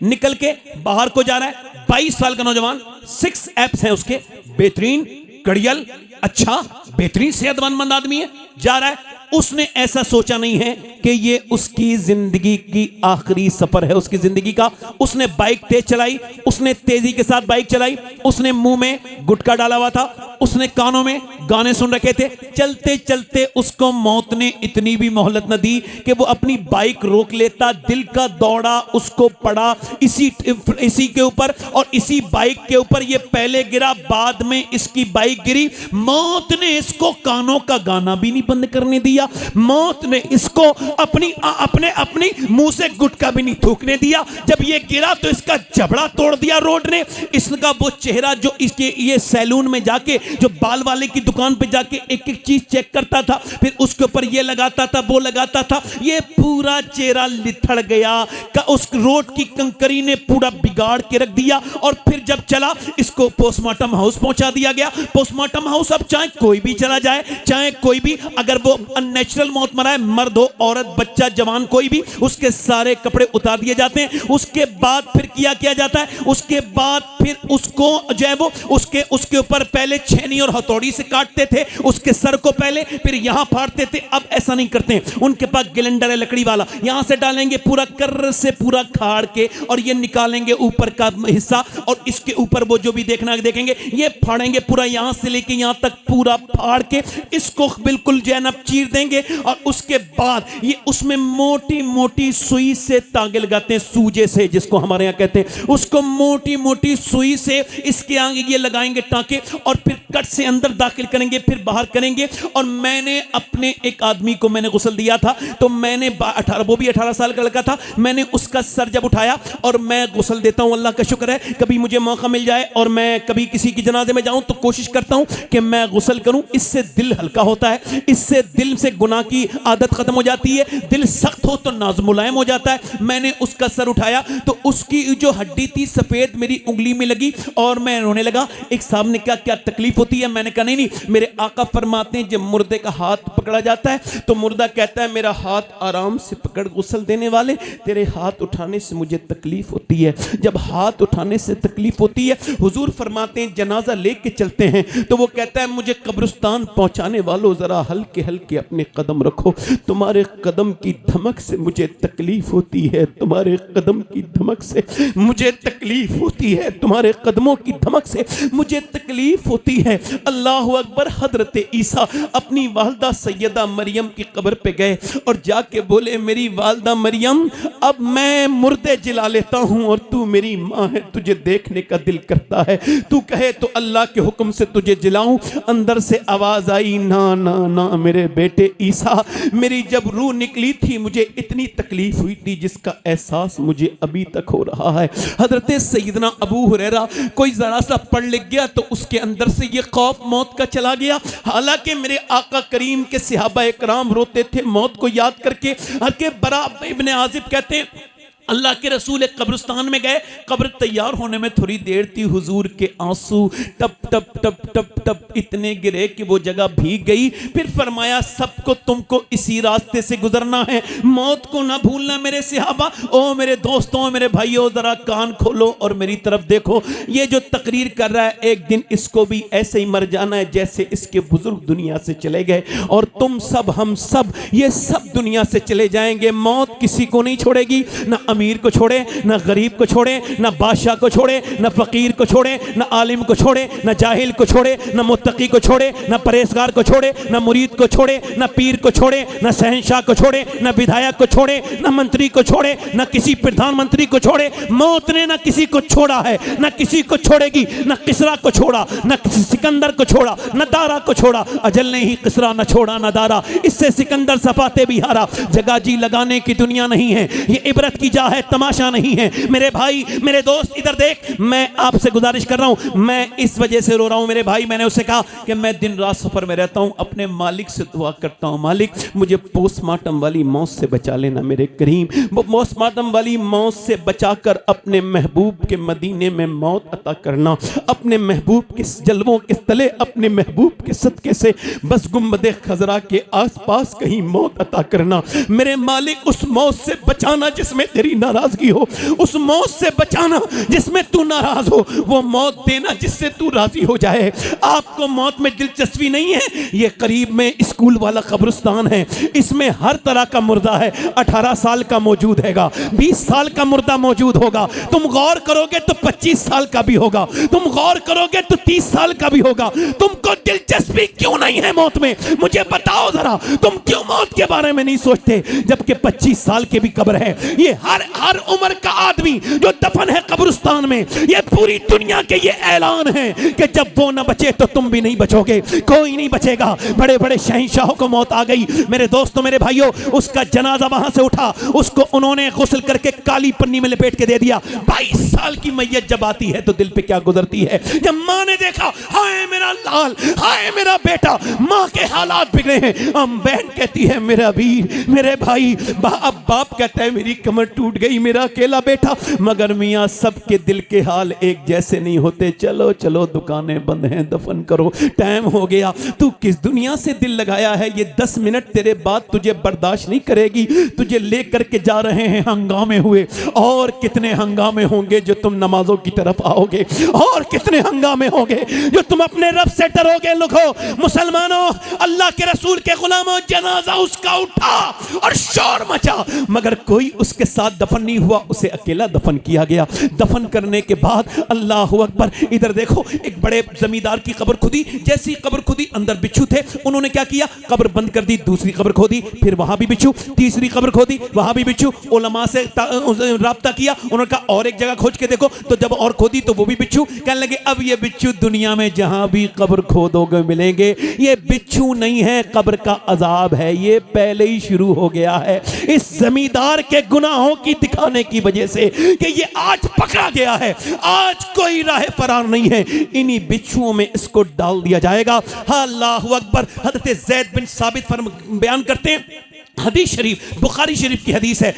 A: निकल के बाहर को जा रहा है। 22 साल का नौजवान, 6 एप्स हैं उसके, बेहतरीन, कड़ियल, अच्छा बेहतरीन सेहतमंद आदमी है, जा रहा है, उसने ऐसा सोचा नहीं है कि ये उसकी जिंदगी की आखिरी सफर है उसकी जिंदगी का। उसने बाइक तेज चलाई, उसने तेजी के साथ बाइक चलाई, उसने मुंह में गुटखा डाला हुआ था, उसने कानों में गाने सुन रखे थे। चलते चलते उसको मौत ने इतनी भी मोहलत न दी कि वो अपनी बाइक रोक लेता। दिल का दौड़ा उसको पड़ा इसी के ऊपर और इसी बाइक के ऊपर। ये पहले गिरा, बाद में इसकी बाइक गिरी। मौत ने इसको कानों का गाना भी नहीं बंद करने दिया। मौत ने इसको अपने मुंह से गुटखा भी नहीं थूकने दिया। जब ये गिरा तो इसका जबड़ा तोड़ दिया रोड ने। इसका वो चेहरा जो इसके ये सैलून में जाके, जो बाल वाले की दुकान पे जाके एक एक चीज चेक करता था, फिर उसके ऊपर ये लगाता था, वो लगाता था, ये पूरा चेहरा लिथड़ गया। उस रोड की कंकरी ने पूरा बिगाड़ के रख दिया। और फिर जब चला, इसको पोस्टमार्टम हाउस पहुंचा दिया गया। पोस्टमार्टम हाउस, अब चाहे कोई भी चला जाए, चाहे कोई भी, अगर वो अननेचुरल मौत मरा है, मर्द हो, औरत, बच्चा, जवान, कोई भी, उसके सारे कपड़े उतार दिए जाते हैं। उसके बाद फिर किया जाता है, उसके बाद फिर उसको जो है वो उसके ऊपर पहले छेनी और हथौड़ी से काटते थे, उसके सर को पहले, फिर यहां फाड़ते थे। अब ऐसा नहीं करते हैं, उनके पास ग्लेंडर है लकड़ी वाला, यहां से डालेंगे पूरा कर्र से पूरा खाड़ के और ये निकालेंगे ऊपर का हिस्सा, और इसके ऊपर वो जो भी देखना देखेंगे, ये फाड़ेंगे पूरा, यहां से लेके यहां तक पूरा फाड़ के इसको बिल्कुल जैनब चीर देंगे। और उसके बाद ये उसमें मोटी मोटी सुई से तागे लगाते हैं, सूजे से जिसको हमारे यहां कहते हैं, उसको मोटी मोटी सुई से इसके आगे ये लगाएंगे टांके, और फिर कट से अंदर दाखिल करेंगे, फिर बाहर करेंगे। और मैंने अपने एक आदमी को मैंने गुस्ल दिया था, तो मैंने वो भी 18 साल का लड़का था, मैंने उसका सर जब उठाया, और मैं गुस्ल देता हूं, अल्लाह का शुक्र है कभी मुझे मौका मिल जाए और मैं कभी किसी की जनाजे में जाऊं तो कोशिश करता हूं कि मैं गुस्ल करूं। इससे दिल हल्का होता है, इससे दिल से गुनाह की आदत खत्म हो जाती है। दिल सख्त हो तो नाज मुलायम हो जाता है। मैंने उसका सर उठाया तो उसकी जो हड्डी थी सफेद मेरी उंगली में लगी और मैं रोने लगा। एक साहब ने कहा क्या तकलीफ होती है? मैंने कहा नहीं, मेरे आका फरमाते हैं जब मुर्दे का हाथ पकड़ा जाता है तो मुर्दा कहता है मेरा हाथ आराम से पकड़, गुस्ल देने वाले तेरे हाथ उठाने से मुझे तकलीफ होती है। जब हाथ उठाने से तकलीफ होती है, हुजूर फरमाते हैं जनाजा लेके चलते हैं तो वो कहता है मुझे कब्रिस्तान पहुंचाने वालों जरा हल्के हल्के अपने कदम रखो, तुम्हारे कदम की धमक से मुझे तकलीफ होती है, तुम्हारे कदम की धमक से मुझे तकलीफ होती है, तुम्हारे कदमों की धमक से मुझे तकलीफ होती है। अल्लाह अकबर। हजरत ईसा अपनी वालदा सैयदा मरियम की कब्र पे गए और जाके बोले मेरी वालदा मरियम अब मैं मुर्दे जिला लेता हूं और तू मेरी माँ है, तुझे देखने का दिल करता है, तू कहे तो अल्लाह के हुक्म से तुझे जिलाऊं। अंदर से आवाज आई ना ना ना मेरे बेटे ईसा, मेरी जब रूह निकली थी मुझे इतनी तकलीफ हुई थी जिसका एहसास मुझे अभी तक हो रहा है। हजरत सैयदना अबू हुरैरा कोई जरा सा पढ़ लिख गया तो उसके अंदर से ये खौफ मौत का चला गया। हालांकि मेरे आका करीम के सहाबा इकराम रोते थे मौत को याद करके। हके बरा इब्ने आजिब कहते हैं अल्लाह के रसूल एक कब्रिस्तान में गए, कब्र तैयार होने में थोड़ी देर थी, हुजूर के आंसू टप टप टप टप टप इतने गिरे कि वो जगह भीग गई। फिर फरमाया सबको तुमको इसी रास्ते से गुजरना है, मौत को ना भूलना मेरे सहाबा। ओ मेरे दोस्तों, मेरे भाइयों, जरा कान खोलो और मेरी तरफ देखो। ये जो तकरीर कर रहा है एक दिन इसको भी ऐसे ही मर जाना है जैसे इसके बुजुर्ग दुनिया से चले गए, और तुम सब हम सब ये सब दुनिया से चले जाएंगे। मौत किसी को नहीं छोड़ेगी, ना अमीर को छोड़े, ना गरीब को छोड़े, ना बादशाह को छोड़े, ना फकीर को छोड़े, ना आलिम को छोड़े, ना जाहिल को छोड़े, ना मुत्तकी को छोड़े, ना परहेजगार को छोड़े, ना मुरीद को छोड़े, ना पीर को छोड़े, ना शहंशाह को छोड़े, ना विधायक को छोड़े, ना मंत्री को छोड़े, ना किसी प्रधानमंत्री को छोड़े। मौत ने ना किसी को छोड़ा है, ना किसी को छोड़ेगी। ना किसरा को छोड़ा, ना किसी सिकंदर को छोड़ा, ना दारा को छोड़ा। अजल ने ही किसरा ना छोड़ा ना दारा, इससे सिकंदर सफाते भी हारा। जगाजी लगाने की दुनिया नहीं है, ये इबरत की जा है, तमाशा नहीं है। मेरे भाई, मेरे दोस्त, इधर देख, मैं आपसे गुजारिश कर रहा हूं, मैं इस वजह से रो रहा हूं मेरे भाई। मैंने उससे कहा कि मैं दिन रात सफर में रहता हूं, अपने मालिक से दुआ करता हूं, मालिक मुझे पोस्टमार्टम वाली मौत से बचा लेना मेरे करीम। वो पोस्टमार्टम वाली मौत से बचाकर अपने महबूब के मदीने में मौत अता करना, अपने महबूब के जलवों के तले, अपने महबूब के सदके से बस गुंबदे खजरा के आसपास कहीं मौत अता करना। मेरे मालिक उस मौत से बचाना जिसमें तेरी बड़ी नाराजगी हो, उस मौत से बचाना जिसमें तू नाराज हो, वो मौत देना जिससे तू राजी हो जाए। आपको मौत में दिलचस्पी नहीं है, ये करीब में स्कूल वाला कब्रिस्तान है, इसमें हर तरह का मुर्दा है। 18 साल का मौजूद हैगा, 20 साल का मुर्दा मौजूद होगा, तुम गौर करोगे तो 25 साल का भी होगा, तुम गौर करोगे तो 30 साल का भी होगा। तुमको दिलचस्पी क्यों नहीं है मौत में? मुझे बताओ जरा, तुम क्यों मौत के बारे में नहीं सोचते? जबकि 25 साल के भी कब्र है। ये हर उम्र का आदमी जो दफन है कब्रिस्तान में, ये पूरी दुनिया के ये ऐलान है कि जब वो न बचे तो तुम भी नहीं बचोगे, कोई नहीं बचेगा। बड़े बड़े शहंशाहों को मौत आ गई मेरे दोस्तों, मेरे भाइयों। उसका जनाजा वहां से उठा, उसको उन्होंने गुस्ल करके काली पन्नी में लपेट के दे दिया। 22 साल की मैयत जब आती है तो दिल पे क्या गुजरती है? जब माँ ने देखा, हाय मेरा लाल, हाय मेरा बेटा, माँ के हालात बिगड़े हैं। बहन कहती है मेरा वीर, मेरे भाई। अब बाप कहता है मेरी कमर टूट गई, मेरा अकेला बेटा। मगर मियाँ सबके दिल के हाल एक जैसे नहीं होते। चलो चलो दुकानें बंद हैं, दफन करो, टाइम हो गया। तू किस दुनिया से दिल लगाया है? ये 10 मिनट तेरे बाद तुझे बर्दाश्त नहीं करेगी। तुझे लेकर के जा रहे हैं, हंगामे हुए। और कितने हंगामे होंगे जो तुम नमाजों की तरफ आओगे, और कितने हंगामे होंगे जो तुम अपने रब से डरोगे। लिखो मुसलमानों, अल्लाह के रसूल के गुलामों, जनाजा उसका उठा और शोर मचा, मगर कोई उसके साथ दफन नहीं हुआ, उसे अकेला दफन किया गया। दफन करने के बाद अल्लाह अकबर, इधर देखो, एक बड़े जमींदार की कब्र खुदी। जैसी कब्र खुदी, अंदर बिच्छू थे। उन्होंने क्या किया? कब्र बंद कर दी, दूसरी कब्र खोदी, फिर वहां भी बिच्छू, तीसरी कब्र खोदी, वहां भी बिच्छू। उलमा से राब्ता किया, उन्होंने कहा और एक जगह खोज के देखो। तो जब और खोदी तो वो भी बिच्छू। कहने लगे अब ये बिच्छू दुनिया में जहां भी कब्र खोदोगे मिलेंगे। ये बिच्छू नहीं है, कब्र का अजाब है। ये पहले ही शुरू हो गया है इस जमींदार के गुनाहों की दिखाने की वजह से कि ये आज पकड़ा गया है, आज कोई राह फरार नहीं है। इन्हीं बिच्छुओं में इसको डाल दिया जाएगा। अल्लाहु अकबर। हज़रत ज़ैद बिन साबित बयान करते हैं, हदीस शरीफ, बुखारी शरीफ की हदीस है,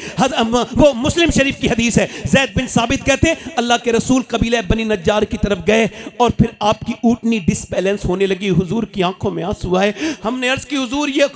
A: वो मुस्लिम शरीफ की हदीस है। ज़ैद बिन साबित कहते हैं अल्लाह के रसूल कबीले बनी नज्जार की तरफ गए और फिर आपकी ऊँटनी डिसबैलेंस होने लगी। हुजूर की आंखों में आंसू आए। हमने अर्ज की हुजूर ये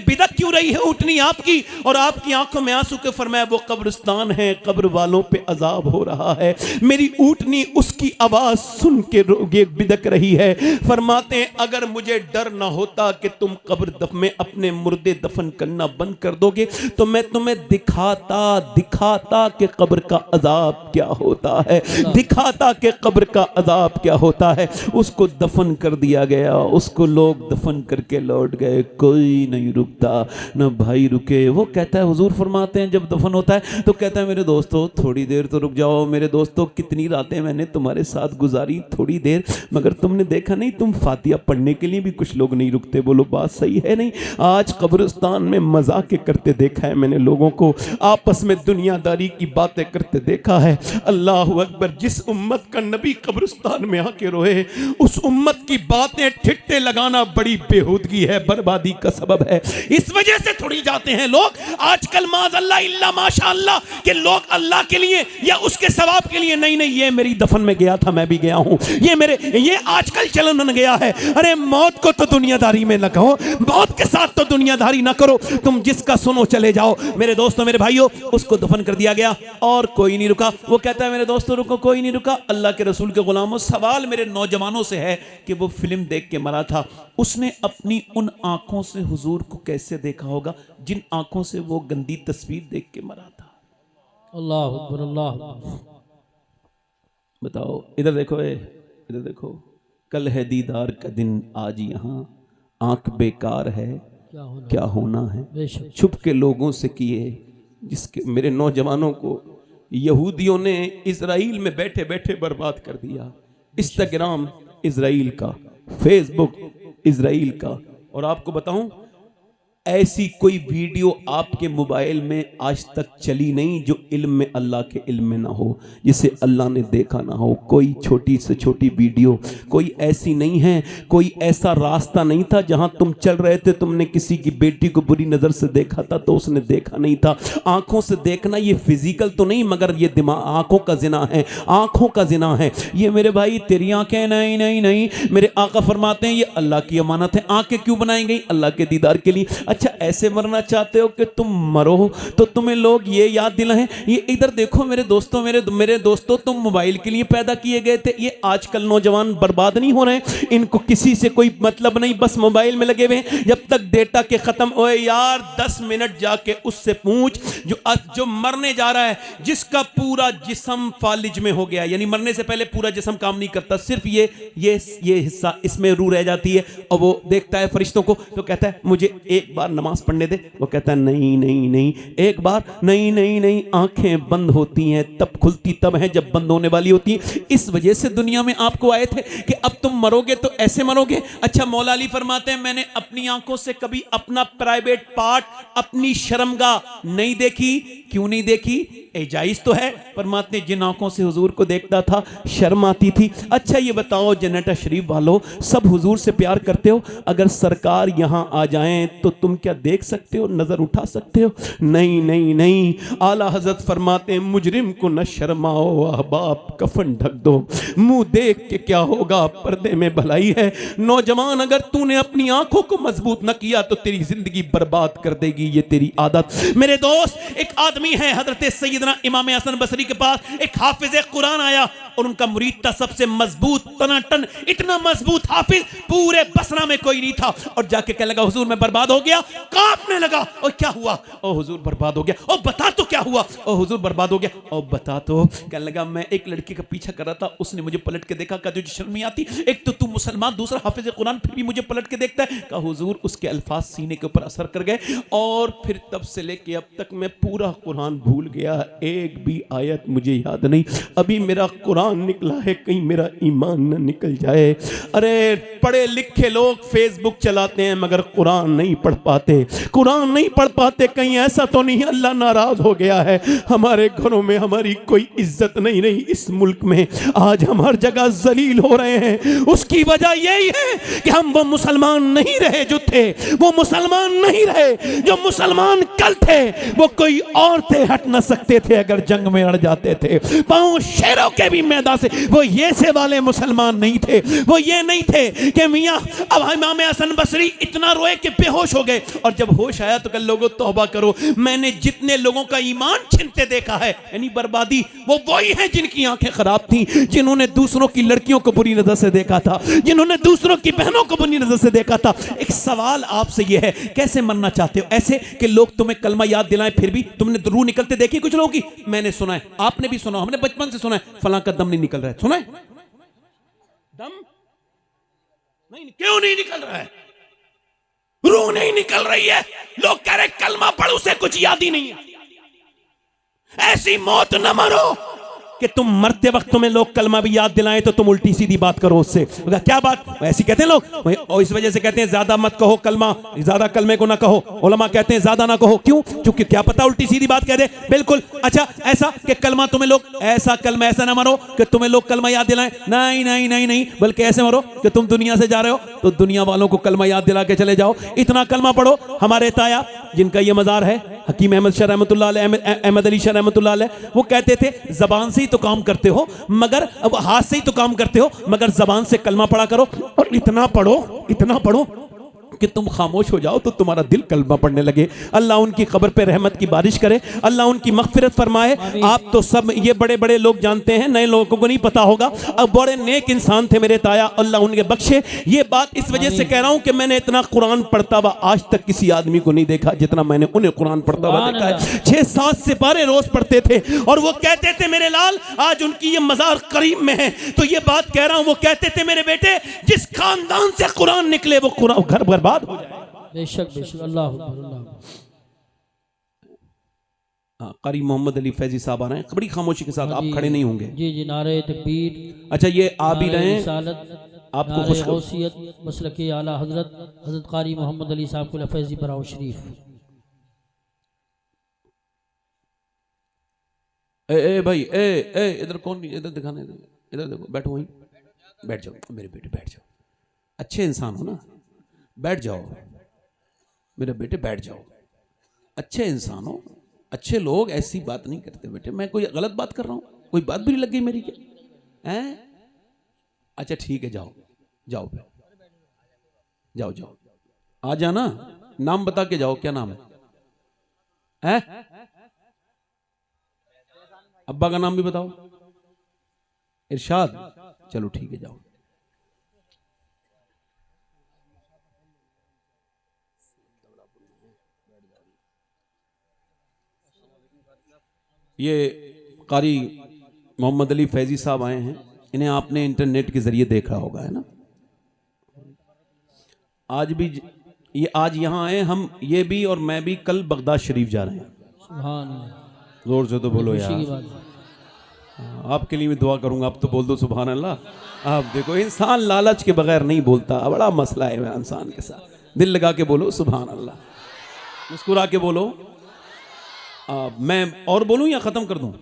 A: बिदअत क्यों रही है ऊँटनी आपकी और आपकी आंखों में आंसू के? फरमाया वो कब्रिस्तान है, कब्र वालों पे अजाब हो रहा है। मेरी ऊँटनी उसकी आवाज सुन के ये बिदक रही है। फरमाते हैं अगर मुझे डर ना होता कि तुम कब्र में अपने मुर्दे दफन करना बंद कर दोगे तो मैं तुम्हें दिखाता कि कब्र का अजाब क्या होता है, दिखाता कि कब्र का अजाब क्या होता है। उसको दफन कर दिया गया, उसको लोग दफन करके लौट गए, कोई नहीं रुकता, न भाई रुके। वो कहता है, हुजूर फरमाते हैं जब दफन होता है तो कहता है मेरे दोस्तों थोड़ी देर तो रुक जाओ। मेरे दोस्तों कितनी रातें मैंने तुम्हारे साथ गुजारी, थोड़ी देर, मगर तुमने देखा नहीं, तुम फातिहा पढ़ने के लिए भी कुछ लोग नहीं रुकते। बोलो बात सही है नहीं? आज कब्रिस्तान में मजाक करते देखा है मैंने, लोगों को आपस में दुनियादारी की बातें करते देखा है। अल्लाह अकबर। जिस उम्मत का नबी कब्रिस्तान में आके रोए, उस उम्मत की बातें ठिट्टे लगाना बड़ी बेहूदगी है, बर्बादी का सबब है। इस वजह से थोड़ी जाते हैं लोग आजकल माज़अल्लाह इल्ला माशाअल्लाह के लोग अल्लाह के लिए या उसके सवाब के लिए, नहीं नहीं ये मेरी दफन में गया था, मैं भी गया हूं, ये आजकल चलन बन गया है। अरे मौत को तो दुनियादारी में न कहो, मौत के साथ तो दुनियादारी ना करो, तुम जिसका सुनो चले जाओ। मेरे दोस्तों मेरे भाइयों, उसको दफन कर दिया गया और कोई नहीं रुका। वो कहता है मेरे दोस्तों रुको, कोई नहीं रुका। अल्लाह के रसूल के गुलामों, सवाल मेरे नौजवानों से है कि वो फिल्म देख के मरा था, उसने अपनी उन आंखों से हुजूर को कैसे देखा होगा जिन आंखों से वो गंदी तस्वीर देख के मरा था?
B: अल्लाह अकबर, अल्लाह अकबर।
A: बताओ, इधर देखो, इधर देखो। कल है दीदार का दिन, आज यहाँ आंख बेकार है, क्या होना है। छुप के लोगों से किए, जिसके मेरे नौजवानों को यहूदियों ने इजराइल में बैठे बैठे बर्बाद कर दिया। इंस्टाग्राम इजराइल का, फेसबुक इजराइल का। और आपको बताऊं, ऐसी कोई वीडियो आपके मोबाइल में आज तक चली नहीं जो इल्म में, अल्लाह के इल्म में ना हो, जिसे अल्लाह ने देखा ना हो। कोई छोटी से छोटी वीडियो कोई ऐसी नहीं है, कोई ऐसा रास्ता नहीं था जहां तुम चल रहे थे, तुमने किसी की बेटी को बुरी नज़र से देखा था तो उसने देखा नहीं था। आंखों से देखना ये फिजिकल तो नहीं, मगर ये दिमाग, आंखों का जिना है, आंखों का जिना है ये। मेरे भाई तेरी आंखें, नहीं नहीं नहीं, मेरे आका फरमाते हैं ये अल्लाह की अमानत है। आंखें क्यों बनाई गई? अल्लाह के दीदार के लिए। अच्छा ऐसे मरना चाहते हो कि तुम मरो तो तुम्हें लोग ये याद दिलाएं, ये इधर देखो मेरे दोस्तों, मेरे दोस्तों, तुम मोबाइल के लिए पैदा किए गए थे। ये आजकल नौजवान बर्बाद नहीं हो रहे हैं, इनको किसी से कोई मतलब नहीं, बस मोबाइल में लगे हुए हैं। जब तक डेटा के खत्म ओए यार 10 मिनट जाके उससे पूछ जो मरने जा रहा है, जिसका पूरा जिस्म फालिज में हो गया, यानी मरने से पहले पूरा जिस्म काम नहीं करता, सिर्फ ये हिस्सा इसमें रूह रह जाती है, और वो देखता है फरिश्तों को तो कहता है मुझे एक बार नमाज पढ़ने दे। वो कहता है नहीं नहीं नहीं, एक बार नहीं नहीं नहीं, आंखें बंद होती हैं तब खुलती तब है जब बंद होने वाली होती है। इस वजह से दुनिया में आपको आए थे कि अब तुम मरोगे तो ऐसे मरोगे। अच्छा मौला अली फरमाते हैं मैंने अपनी आंखों से कभी अपना प्राइवेट पार्ट, अपनी शर्मगाह नहीं देखी। क्यों नहीं देखी? जायज तो है, फरमाते जिन आंखों से हुजूर को देखता था शर्म आती थी। अच्छा ये बताओ जनता शरीफ वालों, सब हुजूर से प्यार करते हो, अगर सरकार यहां आ जाएं तो तुम क्या देख सकते हो, नजर उठा सकते हो? नहीं नहीं नहीं। आला हजरत फरमाते हैं मुजरिम को न शर्माओ अहबाब, कफन ढक दो, मुंह देख के क्या होगा, पर्दे में भलाई है। नौजवान अगर तूने अपनी आंखों को मजबूत न किया तो तेरी जिंदगी बर्बाद कर देगी ये तेरी आदत। मेरे दोस्त, एक आदमी है हजरत सैयदना इमाम हसन बसरी के पास एक हाफिज कुरान आया और उनका मुरीद था सबसे मजबूत तनाटन, इतना मजबूत हाफिज पूरे बसरा में कोई नहीं था। और जाके कहने लगा हुजूर मैं बर्बाद हो गया। कांपने लगा, और क्या हुआ? ओ हुजूर बर्बाद हो गया। ओ बता तो क्या हुआ? ओ हुजूर बर्बाद हो गया। ओ बता तो। कहने लगा मैं एक लड़की का पीछा कर रहा था, उसने मुझे पलट के देखा, कहा तुझे शर्म नहीं आती? एक तो तू मुसलमान, दूसरा हाफिज कुरान, फिर भी मुझे पलट के देखता है। कहा हुजूर उसके अल्फाज सीने के ऊपर असर कर गए, और फिर तब से लेके अब तक मैं पूरा कुरान भूल गया, एक भी आयत मुझे याद नहीं। अभी मेरा कुरान निकला है, कहीं मेरा ईमान न निकल जाए। अरे पढ़े लिखे लोग फेसबुक चलाते हैं मगर कुरान नहीं पढ़ पाते, कुरान नहीं पढ़ पाते। कहीं ऐसा तो नहीं अल्लाह नाराज हो गया है, हमारे घरों में हमारी कोई इज्जत नहीं रही, इस मुल्क में आज हम हर जगह जलील हो रहे हैं। उसकी वजह यही है कि हम वो मुसलमान नहीं रहे जो थे, वो मुसलमान नहीं रहे जो मुसलमान कल थे। वो कोई और थे, हट न सकते थे अगर जंग में अड़ जाते थे, पांव शेरों के भी मैदान से। वो ये से वाले मुसलमान नहीं थे, वो ये नहीं थे कि मियां अब इमाम हसन बसरी इतना रोए कि बेहोश हो गए, और जब होश आया तो कल लोगों तौबा करो, मैंने जितने लोगों का ईमान छिनते देखा है, यानी बर्बादी, वो वही है जिनकी आंखें खराब थी, जिन्होंने दूसरों की लड़कियों को बुरी नजर से देखा था, जिन्होंने दूसरों की बहनों को बुरी नजर से देखा था। एक सवाल आपसे यह है, कैसे मरना चाहते हो? ऐसे कि लोग तुम्हें कलमा याद दिलाएं फिर भी तुमने रूह निकलते देखी कुछ लोगों की? मैंने सुना है, आपने भी सुना, हमने बचपन से सुना है, फलां का दम नहीं निकल रहा है। सुना है दम नहीं, क्यों नहीं निकल रहा है? रूह नहीं निकल रही है। लोग कह रहे कलमा पढ़, उसे कुछ याद ही नहीं है। ऐसी मौत न मरो कि तुम मरते वक्त तुम्हें लोग कलमा भी याद दिलाएं तो तुम उल्टी सीधी बात करो उससे। क्या बात? ऐसी कहते हैं लोग, और इस वजह से कहते हैं ज्यादा मत कहो कलमा, ज्यादा कलमे को ना कहो। उलमा कहते हैं ज्यादा ना कहो, क्यों? क्योंकि क्या पता उल्टी सीधी बात कह दे। बिल्कुल। अच्छा ऐसा कि कलमा तुम्हें लोग, ऐसा कलमा ऐसा ना मरो कि तुम्हें लोग कलमा याद दिलाएं, नहीं नहीं नहीं नहीं, बल्कि ऐसे मरो कि तुम दुनिया से जा रहे हो तो दुनिया वालों को कलमा याद दिला के चले जाओ। इतना कलमा पढ़ो। हमारे ताया जिनका ये मजार है, हकीम अहमद शाह रहमतुल्लाह अलैह, अहमद अली शाह रहमतुल्लाह अलैह, वो कहते थे जबान से ही तो काम करते हो, मगर अब हाथ से ही तो काम करते हो, मगर जबान से कलमा पढ़ा करो, और इतना पढ़ो कि तुम खामोश हो जाओ तो तुम्हारा दिल कलमा पढ़ने लगे। अल्लाह उनकी कब्र पे रहमत की बारिश करे, अल्लाह उनकी मगफिरत फरमाए। आप तो सब ये बड़े बड़े लोग जानते हैं, नए लोगों को नहीं पता होगा। अब बड़े नेक इंसान थे मेरे ताया, अल्लाह उनके बख्शे। ये बात इस वजह से कह रहा हूं कि मैंने इतना कुरान पढ़ता हुआ आज तक किसी आदमी को नहीं देखा जितना मैंने उन्हें कुरान पढ़ता हुआ देखा है। 6-7 सिपारे रोज पढ़ते थे, और वो कहते थे मेरे लाल, आज उनकी ये मजार करीब में है तो ये बात कह रहा हूं, वो कहते थे मेरे बेटे जिस खानदान से कुरान निकले वो कुरान घर बर्बाद हो जाए।
B: बेशक बेशक। अल्लाह
A: कारी मोहम्मद अली फैजी साहब आ रहे हैं, बड़ी खामोशी के साथ, आप खड़े नहीं होंगे।
B: जी जी। नारे तकबीर।
A: अच्छा ये आ भी रहे हैं,
B: आपको खुशखबरी मसलके आला हजरत हजरत कारी मोहम्मद अली साहब को फैजी बराओ शरीफ।
A: ए भाई ए इधर कौन, इधर दिखाने, इधर देखो, बैठो वहीं, बैठ जाओ मेरे बेटे, बैठ जाओ। अच्छे इंसान हो ना, बैठ जाओ मेरे बेटे, बैठ जाओ। अच्छे इंसान हो, अच्छे लोग ऐसी बात नहीं करते बेटे। मैं कोई गलत बात कर रहा हूं? कोई बात भी लग गई मेरी क्या? हैं? अच्छा ठीक है, जाओ जाओ जाओ जाओ, आ जाना। नाम बता के जाओ, क्या नाम है? अब्बा का नाम भी बताओ। इरशाद, चलो ठीक है, जाओ। ये कारी मोहम्मद अली फैजी साहब आए हैं, इन्हें आपने इंटरनेट के जरिए देखा होगा, है ना? आज भी ये आज यहाँ आए हम, ये भी और मैं भी कल बगदाद शरीफ जा रहे हैं।
B: सुभान अल्लाह।
A: जोर से तो बोलो
B: खुशी की
A: यार।
B: बात है।
A: आपके लिए भी दुआ करूंगा, आप तो बोल दो सुभान अल्लाह। आप देखो, इंसान लालच के बगैर नहीं बोलता, बड़ा मसला है इंसान के साथ। दिल लगा के बोलो सुभान अल्लाह, मुस्कुरा के बोलो। मैं और बोलूं या खत्म कर दूं?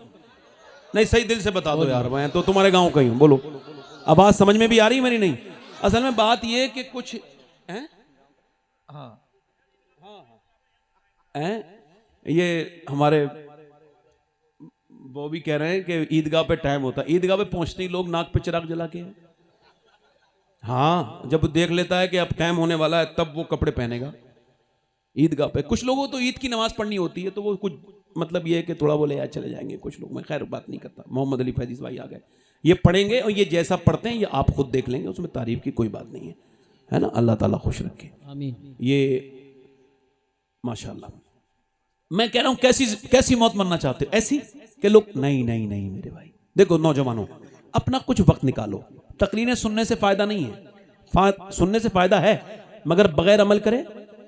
A: नहीं, सही दिल से बता दो यार, मैं तो तुम्हारे गांव का ही हूं। बोलो, आवाज समझ में भी आ रही है मेरी? नहीं, असल में बात ये कि कुछ हैं, ये हमारे वो भी कह रहे हैं कि ईदगाह पे टाइम होता है, ईदगाह पे पहुंचते ही लोग नाक पे चिराग जला के, हाँ, जब देख लेता है कि अब टाइम होने वाला है तब वो कपड़े पहनेगा ईदगाह पे। कुछ लोगों तो ईद की नमाज पढ़नी होती है तो वो कुछ मतलब ये है कि थोड़ा बोले यार चले जाएंगे कुछ लोग, मैं खैर बात नहीं करता। मोहम्मद अली फैजीज भाई आ गए, ये पढ़ेंगे और ये जैसा पढ़ते हैं ये आप खुद देख लेंगे, उसमें तारीफ की कोई बात नहीं है ना? अल्लाह ताला खुश रखे,
B: आमीन।
A: ये माशाल्लाह। मैं कह रहा हूं कैसी मौत मरना चाहते हो? ऐसी कि लोग नहीं नहीं नहीं मेरे भाई, देखो नौजवानों, अपना कुछ वक्त निकालो। तकरीरें सुनने से फायदा नहीं है, सुनने से फायदा है मगर बगैर अमल करे।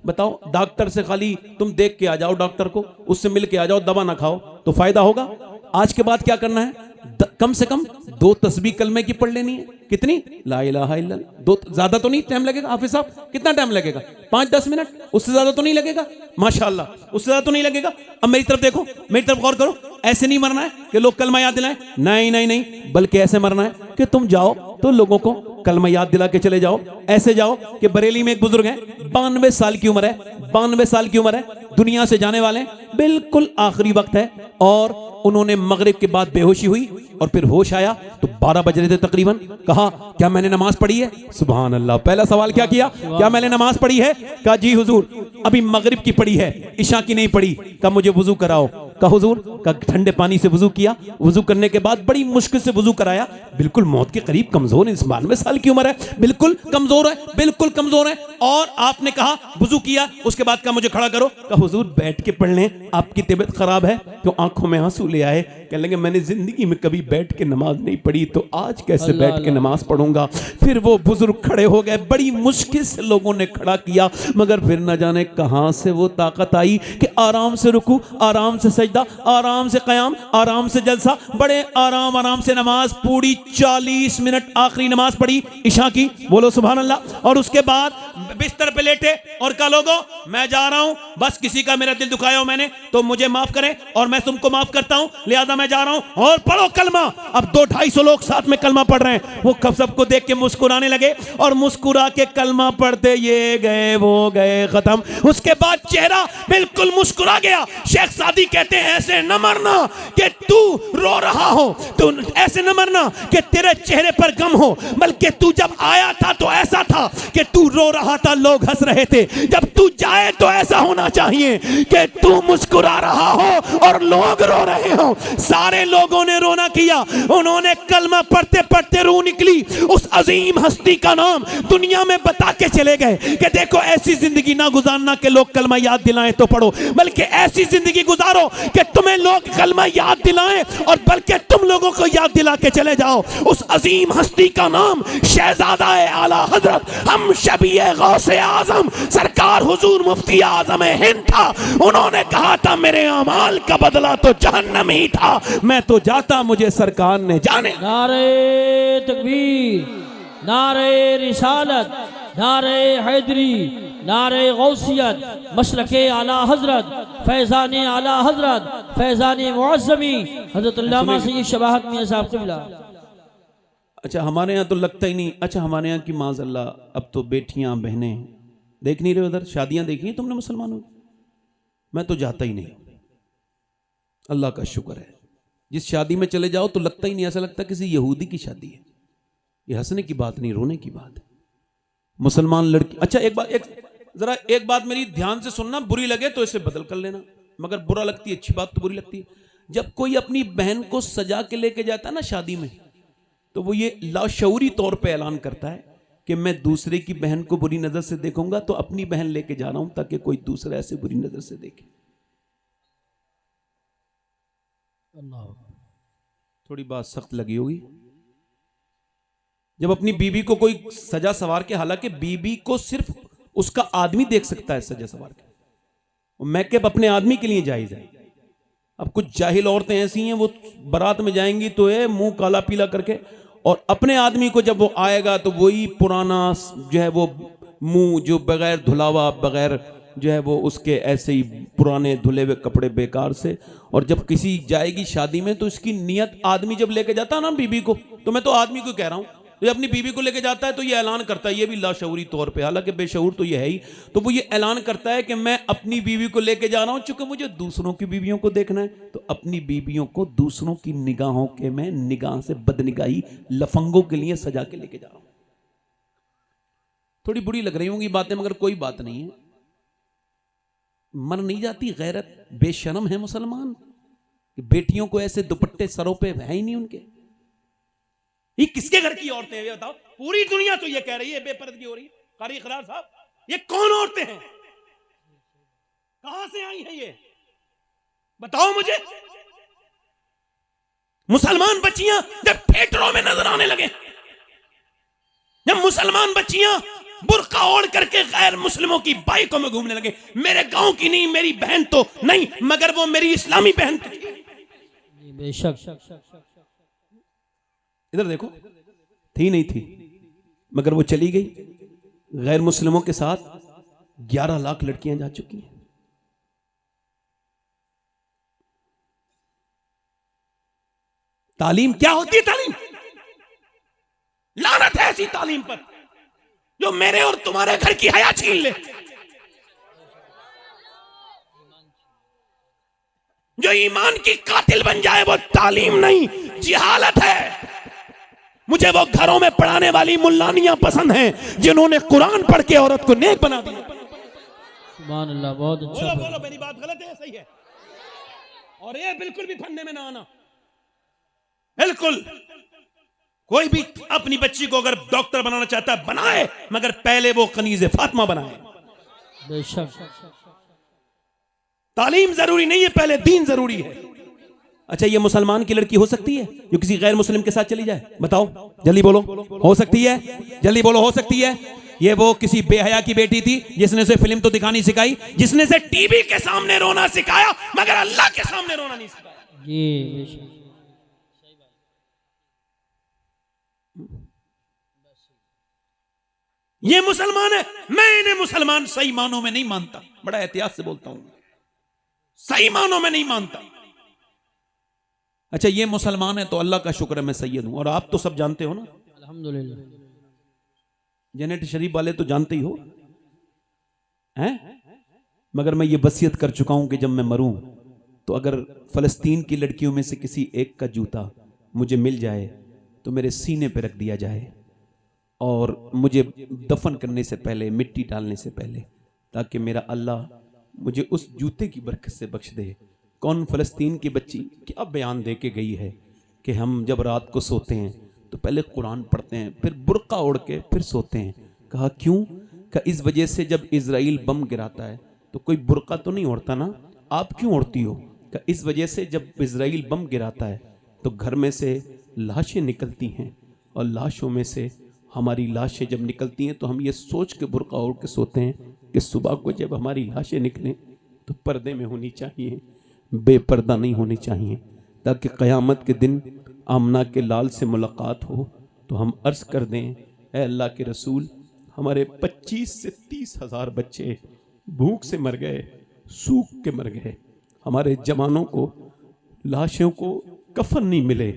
A: बताओ, डॉक्टर से खाली तुम देख के आ जाओ, डॉक्टर को उससे मिल के आ जाओ, दवा ना खाओ तो फायदा होगा? आज के बाद क्या करना है? कम से कम 2 तस्बीह कलमे की पढ़ लेनी है। कितनी? ला इलाहा इल्लल्लाह। 2, ज्यादा तो नहीं टाइम लगेगा हाफिज साहब? कितना टाइम लगेगा? 5-10 मिनट, उससे ज्यादा तो नहीं लगेगा? माशाल्लाह, उससे ज्यादा तो नहीं लगेगा। अब मेरी तरफ देखो, मेरी तरफ गौर करो। ऐसे नहीं मरना है कि लोग कलमा याद दिलाएं, नहीं नहीं नहीं, बल्कि ऐसे मरना है कि तुम जाओ तो लोगों को कलमा याद दिला के चले जाओ। ऐसे जाओ कि बरेली में एक बुजुर्ग है, 92 साल की उम्र है, 92 साल की उम्र है, दुनिया से जाने वाले, बिल्कुल आखिरी वक्त है, और उन्होंने मगरिब के बाद बेहोशी हुई और फिर होश आया तो 12 बज रहे थे तकरीबन। कहा क्या मैंने नमाज पढ़ी है? सुभान अल्लाह। पहला सवाल क्या किया? क्या मैंने नमाज पढ़ी है? कहा जी हुजूर, अभी मगरिब की पढ़ी है, इशा की नहीं पढ़ी। कहा मुझे वुजू कराओ। कहा हुजूर, का ठंडे पानी से वुजू किया, वुजू करने के बाद बड़ी मुश्किल से वुजू कराया, बिल्कुल मौत के करीब, कमजोर, 92 साल की उम्र है, बिल्कुल कमजोर है, बिल्कुल कमजोर है। और आपने कहा वुजू किया, उसके बाद कहा मुझे खड़ा करो। कहा हुजूर बैठ के पढ़ लें, आपकी तबीयत खराब है। तो आंखों में आंसू ले आए, कहने लगे मैंने जिंदगी में कभी बैठ के नमाज नहीं पढ़ी तो आज कैसे बैठ के नमाज पढ़ूंगा। फिर वो बुजुर्ग खड़े हो गए, बड़ी मुश्किल से लोगों ने खड़ा किया, मगर फिर न जाने कहां से वो ताकत आई कि आराम से रुकू, आराम से सजदा, आराम से कयाम, आराम से जलसा, बड़े आराम से नमाज पूरी 40 मिनट आखिरी नमाज पढ़ी इशा की। बोलो सुभान अल्लाह। और उसके बाद बिस्तर पे लेटे और कहा लोगों मैं जा रहा हूं, बस किसी का मेरा दिल दुखाया हो मैंने तो मुझे माफ करें और मैं तुमको माफ करता हूं, लिहाजा मैं जा रहा हूं और पढ़ो कलमा। अब 200-250 लोग साथ में कलमा पढ़ रहे हैं। वो सबको देख के मुस्कुराने लगे और मुस्कुरा के कलमा पढ़ते ये गए वो गए, खत्म। उसके बाद चेहरा बिल्कुल मुस्कुरा गया। शेख सादी कहते हैं ऐसे न मरना कि तू रो रहा हो, तू ऐसे न मरना कि तेरे चेहरे पर गम हो, बल्कि तू जब आया था तो ऐसा था कि तू रो रहा था, लोग हंस रहे थे। जब तू जाए तो ऐसा होना चाहिए कि तू मुस्कुरा रहा हो और लोग रो रहे हो। सारे लोगों ने रोना किया, उन्होंने कलमा पढ़ते पढ़ते रूह निकली। उस अजीम हस्ती का नाम दुनिया में बता के चले गए कि देखो ऐसी जिंदगी ना गुजारना कि लोग कलमा याद दिलाएं तो पढ़ो, बल्कि ऐसी जिंदगी गुजारो कि तुम्हें लोग कलमा याद दिलाएं और बल्कि तुम लोगों को याद दिला के चले जाओ। उस अजीम हस्ती का नाम शहजादा आला हजरत हम शबीए गौसे आजम सरकार हुजूर मुफ्ती आजम हिंद था। उन्होंने कहा था मेरे अमाल का बदला तो जहन्नम ही था, मैं तो जाता मुझे सरकार ने जाने।
B: नारे तकबीर, नारे रिसालत, नारे हैदरी, नारे गौसियत, मसलके आला हजरत, फैज़ान आला हजरत, फैज़ान मुअज़्ज़मी हजरत अल्लामा सय्यद शबाहत मियां साहब क़िबला।
A: अच्छा हमारे यहाँ तो लगता ही नहीं। अच्छा हमारे यहाँ की माज़अल्लाह अब तो बेटियां बहनें देख नहीं रहे उधर, शादियां देखी हैं तुमने मुसलमानों की? मैं तो जाता ही नहीं, अल्लाह का शुक्र है। जिस शादी में चले जाओ तो लगता ही नहीं, ऐसा लगता किसी यहूदी की शादी है। ये हंसने की बात नहीं, रोने की बात है। मुसलमान लड़की, अच्छा एक बात, एक जरा एक बात मेरी ध्यान से सुनना, बुरी लगे तो इसे बदल कर लेना, मगर बुरा लगती है, अच्छी बात तो बुरी लगती है। जब कोई अपनी बहन को सजा के लेके जाता है ना शादी में, तो वो ये लाशऊरी तौर पे ऐलान करता है कि मैं दूसरे की बहन को बुरी नजर से देखूंगा तो अपनी बहन लेके जा रहा हूं ताकि कोई दूसरा ऐसे बुरी नजर से देखे।
B: अल्लाह।
A: थोड़ी बात सख्त लगी होगी। जब अपनी बीबी को कोई सजा सवार के, हालांकि बीबी को सिर्फ उसका आदमी देख सकता है सजा सवार के, मैकअप अपने आदमी के लिए जायज है। अब कुछ जाहिल औरतें ऐसी हैं, वो बारात में जाएंगी तो है मुंह काला पीला करके, और अपने आदमी को जब वो आएगा तो वही पुराना जो है वो मुंह जो बगैर धुलावा, बगैर जो है वो उसके ऐसे ही पुराने धुले हुए कपड़े बेकार से। और जब किसी जाएगी शादी में तो इसकी नियत, आदमी जब लेके जाता है ना बीबी को, तो मैं तो आदमी को कह रहा हूं, तो ये अपनी बीबी को लेके जाता है तो ये ऐलान करता है, ये भी लाशऊरी तौर पे, हालांकि बेशऊर तो ये है ही, तो वो ये ऐलान करता है कि मैं अपनी बीवी को लेके जा रहा हूं, चूंकि मुझे दूसरों की बीवियों को देखना है, तो अपनी बीवियों को दूसरों की निगाहों के मैं निगाह से बदनिगाही लफंगों के लिए सजा के लेके जा रहा हूं। थोड़ी बुरी लग रही होंगी बातें, मगर कोई बात नहीं है। मर नहीं जाती गैरत, बेशर्म है मुसलमान, बेटियों को ऐसे दुपट्टे सरों पे है ही नहीं उनके। ये किसके घर की औरतें हैं ये बताओ? पूरी दुनिया तो ये कह रही है बेपर्दगी हो रही है। कारी इकरार साहब, ये कौन औरतें हैं, कहां से आई हैं ये, बताओ मुझे। मुसलमान बच्चियां जब थिएटरों में नजर आने लगे, जब मुसलमान बच्चियां बुर्का ओढ़ करके गैर मुस्लिमों की बाइकों में घूमने लगे, मेरे गांव की नहीं, मेरी बहन तो नहीं, मगर वो मेरी इस्लामी बहन थी।
B: बेशक।
A: इधर देखो, थी नहीं थी, मगर वो चली गई। गैर मुस्लिमों के साथ 11 लाख लड़कियां जा चुकी हैं। तालीम क्या होती है? तालीम लानत है ऐसी तालीम पर जो मेरे और तुम्हारे घर की हया छीन ले, जो ईमान की कातिल बन जाए। वो तालीम नहीं, जिहालत है। मुझे वो घरों में पढ़ाने वाली मुल्लानियां पसंद हैं जिन्होंने कुरान पढ़ के औरत को नेक बना दिया।
B: सुभान अल्लाह, बहुत अच्छा।
A: बोलो मेरी बात गलत है सही है? और ये बिल्कुल भी फंदे में ना आना, बिल्कुल। कोई भी अपनी बच्ची को अगर डॉक्टर बनाना चाहता है बनाए, मगर पहले वो कनीज़े फातिमा बनाए।
B: बेशक।
A: तालीम जरूरी नहीं है, पहले दीन जरूरी है। अच्छा, ये मुसलमान की लड़की हो सकती है जो किसी गैर मुस्लिम के साथ चली जाए? बताओ जल्दी बोलो, हो सकती है? जल्दी बोलो, हो सकती है? ये वो किसी बेहया की बेटी थी जिसने उसे फिल्म तो दिखानी सिखाई, जिसने से टीवी के सामने रोना सिखाया, मगर अल्लाह के सामने रोना नहीं सिखाया।
B: जी बेशक।
A: ये मुसलमान है, मैं इन्हें मुसलमान सही मानों में नहीं मानता, बड़ा एहतियात से बोलता हूं, सही मानों में नहीं मानता। अच्छा, ये मुसलमान है तो अल्लाह का शुक्र है मैं सैयद हूं, और आप तो सब जानते हो ना,
B: अल्हम्दुलिल्लाह।
A: जेनेट शरीफ वाले तो जानते ही हो हैं, मगर मैं ये वसीयत कर चुका हूं कि जब मैं मरूं तो अगर फलस्तीन की लड़कियों में से किसी एक का जूता मुझे मिल जाए तो मेरे सीने पे रख दिया जाए, और मुझे दफन करने से पहले, मिट्टी डालने से पहले, ताकि मेरा अल्लाह मुझे उस जूते की बरकत से बख्श दे। कौन फलस्तीन की बच्ची क्या बयान दे के गई है कि हम जब रात को सोते हैं तो पहले कुरान पढ़ते हैं, फिर बुर्का ओढ़ के फिर सोते हैं। कहा क्यों? कहा इस वजह से जब इजराइल बम गिराता है तो कोई बुर्का तो नहीं ओढ़ता ना, आप क्यों ओढ़ती हो? कहा इस वजह से जब इजराइल बम गिराता है तो घर में से लाशें निकलती हैं, और लाशों में से हमारी लाशें जब निकलती हैं तो हम ये सोच के बुर्का ओढ़ के सोते हैं कि सुबह को जब हमारी लाशें निकलें तो पर्दे में होनी चाहिए, बेपर्दा नहीं होनी चाहिए, ताकि क़यामत के दिन आमना के लाल से मुलाकात हो तो हम अर्ज़ कर दें, ऐ अल्लाह के रसूल, हमारे 25 से 30 हज़ार बच्चे भूख से मर गए, सूख के मर गए, हमारे जवानों को लाशों को कफन नहीं मिले,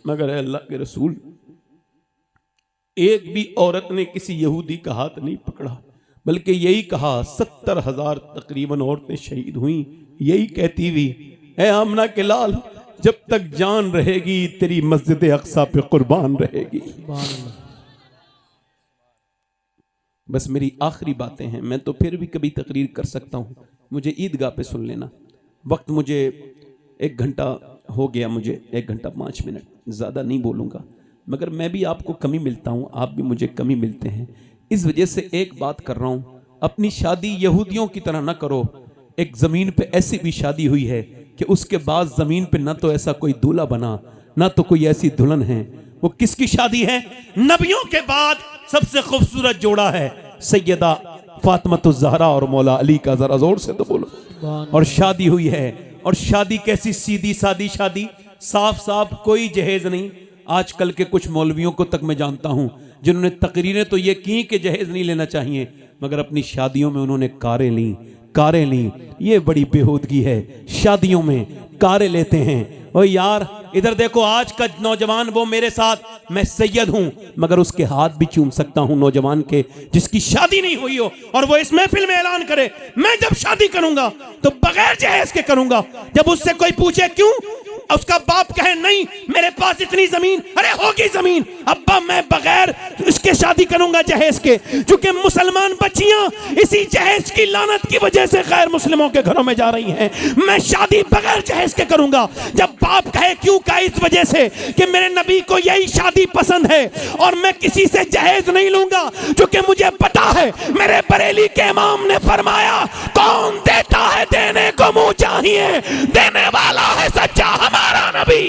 A: मगर ऐ अल्लाह के रसूल एक भी औरत ने किसी यहूदी का हाथ नहीं पकड़ा, बल्कि यही कहा 70,000 तकरीबन औरतें शहीद हुई, यही कहती हुई, ऐ आमना के लाल, जब तक जान रहेगी तेरी मस्जिद अक्सा पे कुर्बान रहेगी। बस मेरी आखिरी बातें हैं, मैं तो फिर भी कभी तकरीर कर सकता हूँ, मुझे ईदगाह पे सुन लेना। वक्त मुझे 1 घंटा हो गया, मुझे 1 घंटा 5 मिनट, ज़्यादा नहीं बोलूँगा, मगर मैं भी आपको कमी मिलता हूँ, आप भी मुझे कमी मिलते हैं। इस वजह से एक बात कर रहा हूँ, अपनी शादी यहूदियों की तरह ना करो। एक ज़मीन पे ऐसी भी शादी हुई है कि उसके बाद ज़मीन पे ना तो ऐसा कोई दूल्हा बना, ना तो कोई ऐसी दुल्हन है। वो किसकी शादी है? नबियों के बाद सबसे खूबसूरत जोड़ा है सैयदा फातिमा ज़हरा और मौला अली का। जरा जोर से तो बोलो। और शादी हुई है, और शादी कैसी सीधी सादी शादी, साफ साफ, कोई जहेज नहीं। आजकल के कुछ मौलवियों को तक मैं जानता हूं जिन्होंने तकरीरें तो ये की कि जहेज नहीं लेना चाहिए, मगर अपनी शादियों में उन्होंने कारें ली। ये बड़ी बेहूदगी है, शादियों में कारें लेते हैं। ओ यार इधर देखो, आज का नौजवान, वो मेरे साथ, मैं सैयद हूं मगर उसके हाथ भी चूम सकता हूं, नौजवान के जिसकी शादी नहीं हुई हो, और वो इस महफिल में ऐलान करे मैं जब शादी करूंगा तो बगैर जहेज के करूंगा। जब उससे कोई पूछे क्यों, उसका बाप कहे नहीं मेरे पास इतनी जमीन, अरे होगी जमीन, अब्बा मैं बगैर इसके शादी करूंगा जहेज के। क्योंकि मुसलमान बच्चियां इसी जहेज की लानत की वजह से गैर मुस्लिमों के घरों में जा रही हैं। मैं शादी बगैर जहेज के करूंगा। जब बाप कहे क्यों, कहा इस वजह से कि मेरे नबी को यही शादी पसंद है और मैं किसी से जहेज नहीं लूंगा, क्योंकि मुझे पता है मेरे बरेली के इमाम ने फरमाया कौन देता है देने को मुंह चाहिए, देने वाला है सच्चा हमारा नबी।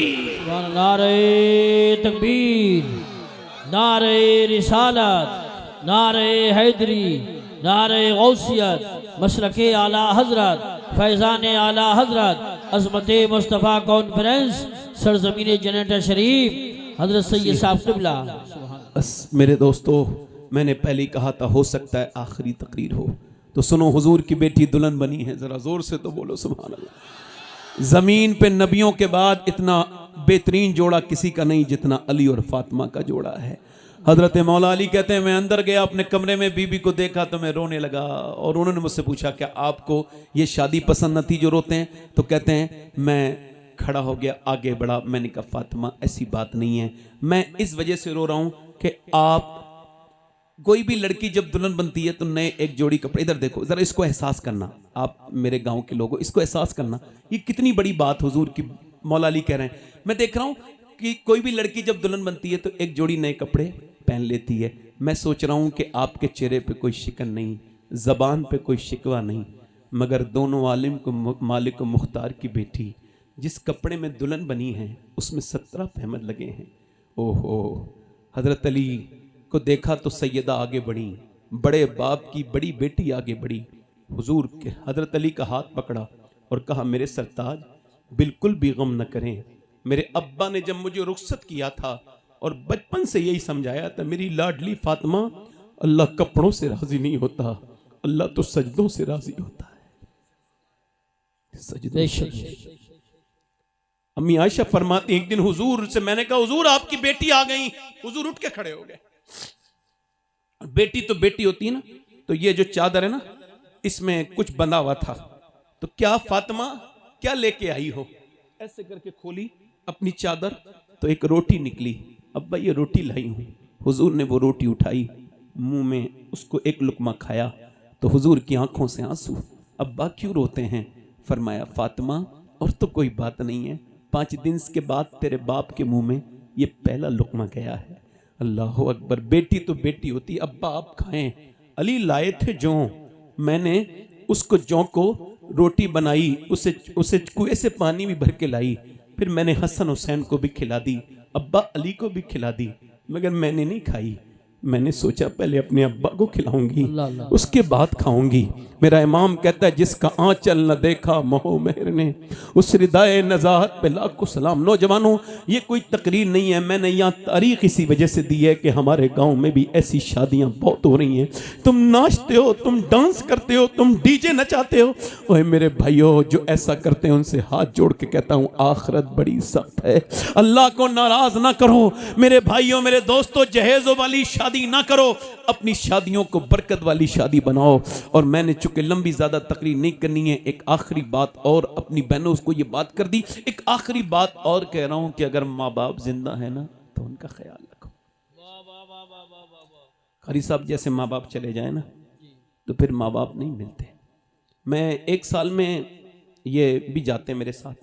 B: नारे तकबीर, नारे रिसालत, नारे हैदरी, नारे गौसियत, मसलके आला हजरत, फैज़ान आला हजरत, अज़मत मुस्तफ़ा कॉन्फ्रेंस, सरजमीन जन्नत शरीफ, हजरत सैयद साहब क़िबला।
A: बस मेरे दोस्तों, मैंने पहले ही कहा था हो सकता है आखिरी तकरीर हो, तो सुनो, हुजूर की बेटी दुल्हन बनी है, जरा जोर से तो बोलो सुभान अल्लाह। जमीन पे नबियों के बाद इतना बेहतरीन जोड़ा किसी का नहीं जितना अली और फातिमा का जोड़ा है। हजरत मौला अली कहते हैं मैं अंदर गया अपने कमरे में, बीबी को देखा तो मैं रोने लगा, और उन्होंने मुझसे पूछा क्या आपको ये शादी पसंद न थी जो रोते हैं? तो कहते हैं मैं खड़ा हो गया, आगे बढ़ा, मैंने कहा फातिमा ऐसी बात नहीं है, मैं इस वजह से रो रहा हूं कि आप, कोई भी लड़की जब दुल्हन बनती है तो नए एक जोड़ी कपड़े, इधर देखो जरा, इसको एहसास करना, आप मेरे गांव के लोगों, इसको एहसास करना, ये कितनी बड़ी बात हुजूर की मौला अली कह रहे हैं। मैं देख रहा हूं कि कोई भी लड़की जब दुल्हन बनती है तो एक जोड़ी नए कपड़े पहन लेती है। मैं सोच रहा हूं कि आपके चेहरे पे कोई शिकन नहीं, जबान पे कोई शिकवा नहीं, मगर दोनों आलिम को मालिक मुख्तार की बेटी जिस कपड़े में दुल्हन बनी है उसमें 17 फहमद लगे हैं। ओहो, हजरत अली को देखा तो सैयदा आगे बढ़ी, बड़े बाप की बड़ी बेटी आगे बढ़ी, हुजूर के हजरत अली का हाथ पकड़ा और कहा मेरे सरताज बिल्कुल भी गम न करें। मेरे अब्बा ने जब मुझे रुखसत किया था और बचपन से यही समझाया था, मेरी लाडली फातिमा, अल्लाह कपड़ों से राजी नहीं होता, अल्लाह तो सजदों से राजी होता है। सजदों से। अम्मी आयशा फरमाती एक दिन हुजूर से मैंने कहा हुजूर आपकी बेटी आ गई, हुजूर उठ के खड़े हो गए। बेटी तो बेटी होती है ना, तो ये जो चादर है ना इसमें कुछ बंधा हुआ था, तो क्या फातिमा क्या लेके आई हो? ऐसे करके खोली अपनी चादर तो एक रोटी निकली। अब्बा ये रोटी लाई हूं। हुजूर ने वो रोटी उठाई, मुंह में उसको एक लुकमा खाया तो हुजूर की आंखों से आंसू। अब्बा क्यों रोते हैं? फरमाया फातिमा और तो कोई बात नहीं है, 5 दिन के बाद तेरे बाप के मुंह में ये पहला लुकमा गया है। अल्लाह अकबर, बेटी तो बेटी होती। अब्बा आप खाएं। अली लाए थे जौ, मैंने उसको जौ को रोटी बनाई, उसे कुएं से पानी भी भर के लाई, फिर मैंने हसन हुसैन को भी खिला दी, अब्बा अली को भी खिला दी, मगर मैंने नहीं खाई। मैंने सोचा पहले अपने अब्बा को खिलाऊंगी उसके बाद खाऊंगी। मेरा इमाम कहता है जिसका आंचल न देखा मोह मेहर ने, उस हृदय नजाहत पे लाखों सलाम। नौजवानों ये कोई तकरीर नहीं है, मैंने यहाँ तारीख इसी वजह से दी है कि हमारे गांव में भी ऐसी शादियां बहुत हो रही हैं। तुम नाचते हो, तुम डांस करते हो, तुम डीजे नचाते हो। ओए मेरे भाइयों जो ऐसा करते हैं उनसे हाथ जोड़ के कहता हूँ आखिरत बड़ी सख्त है, अल्लाह को नाराज ना करो। मेरे भाइयों मेरे दोस्तों जहेजों वाली शादी ना करो, अपनी शादियों को बरकत वाली शादी बनाओ। और मैंने चूंकि लंबी ज्यादा तकरीर नहीं करनी है, एक आखिरी बात और अपनी बहनों को ये बात कर दी, एक आखिरी बात और कह रहा हूं कि अगर माँ बाप जिंदा है ना तो उनका ख्याल रखो, कारी साहब जैसे माँ बाप चले जाए ना तो फिर माँ बाप नहीं मिलते। मैं 1 साल में ये भी जाते हैं मेरे साथ,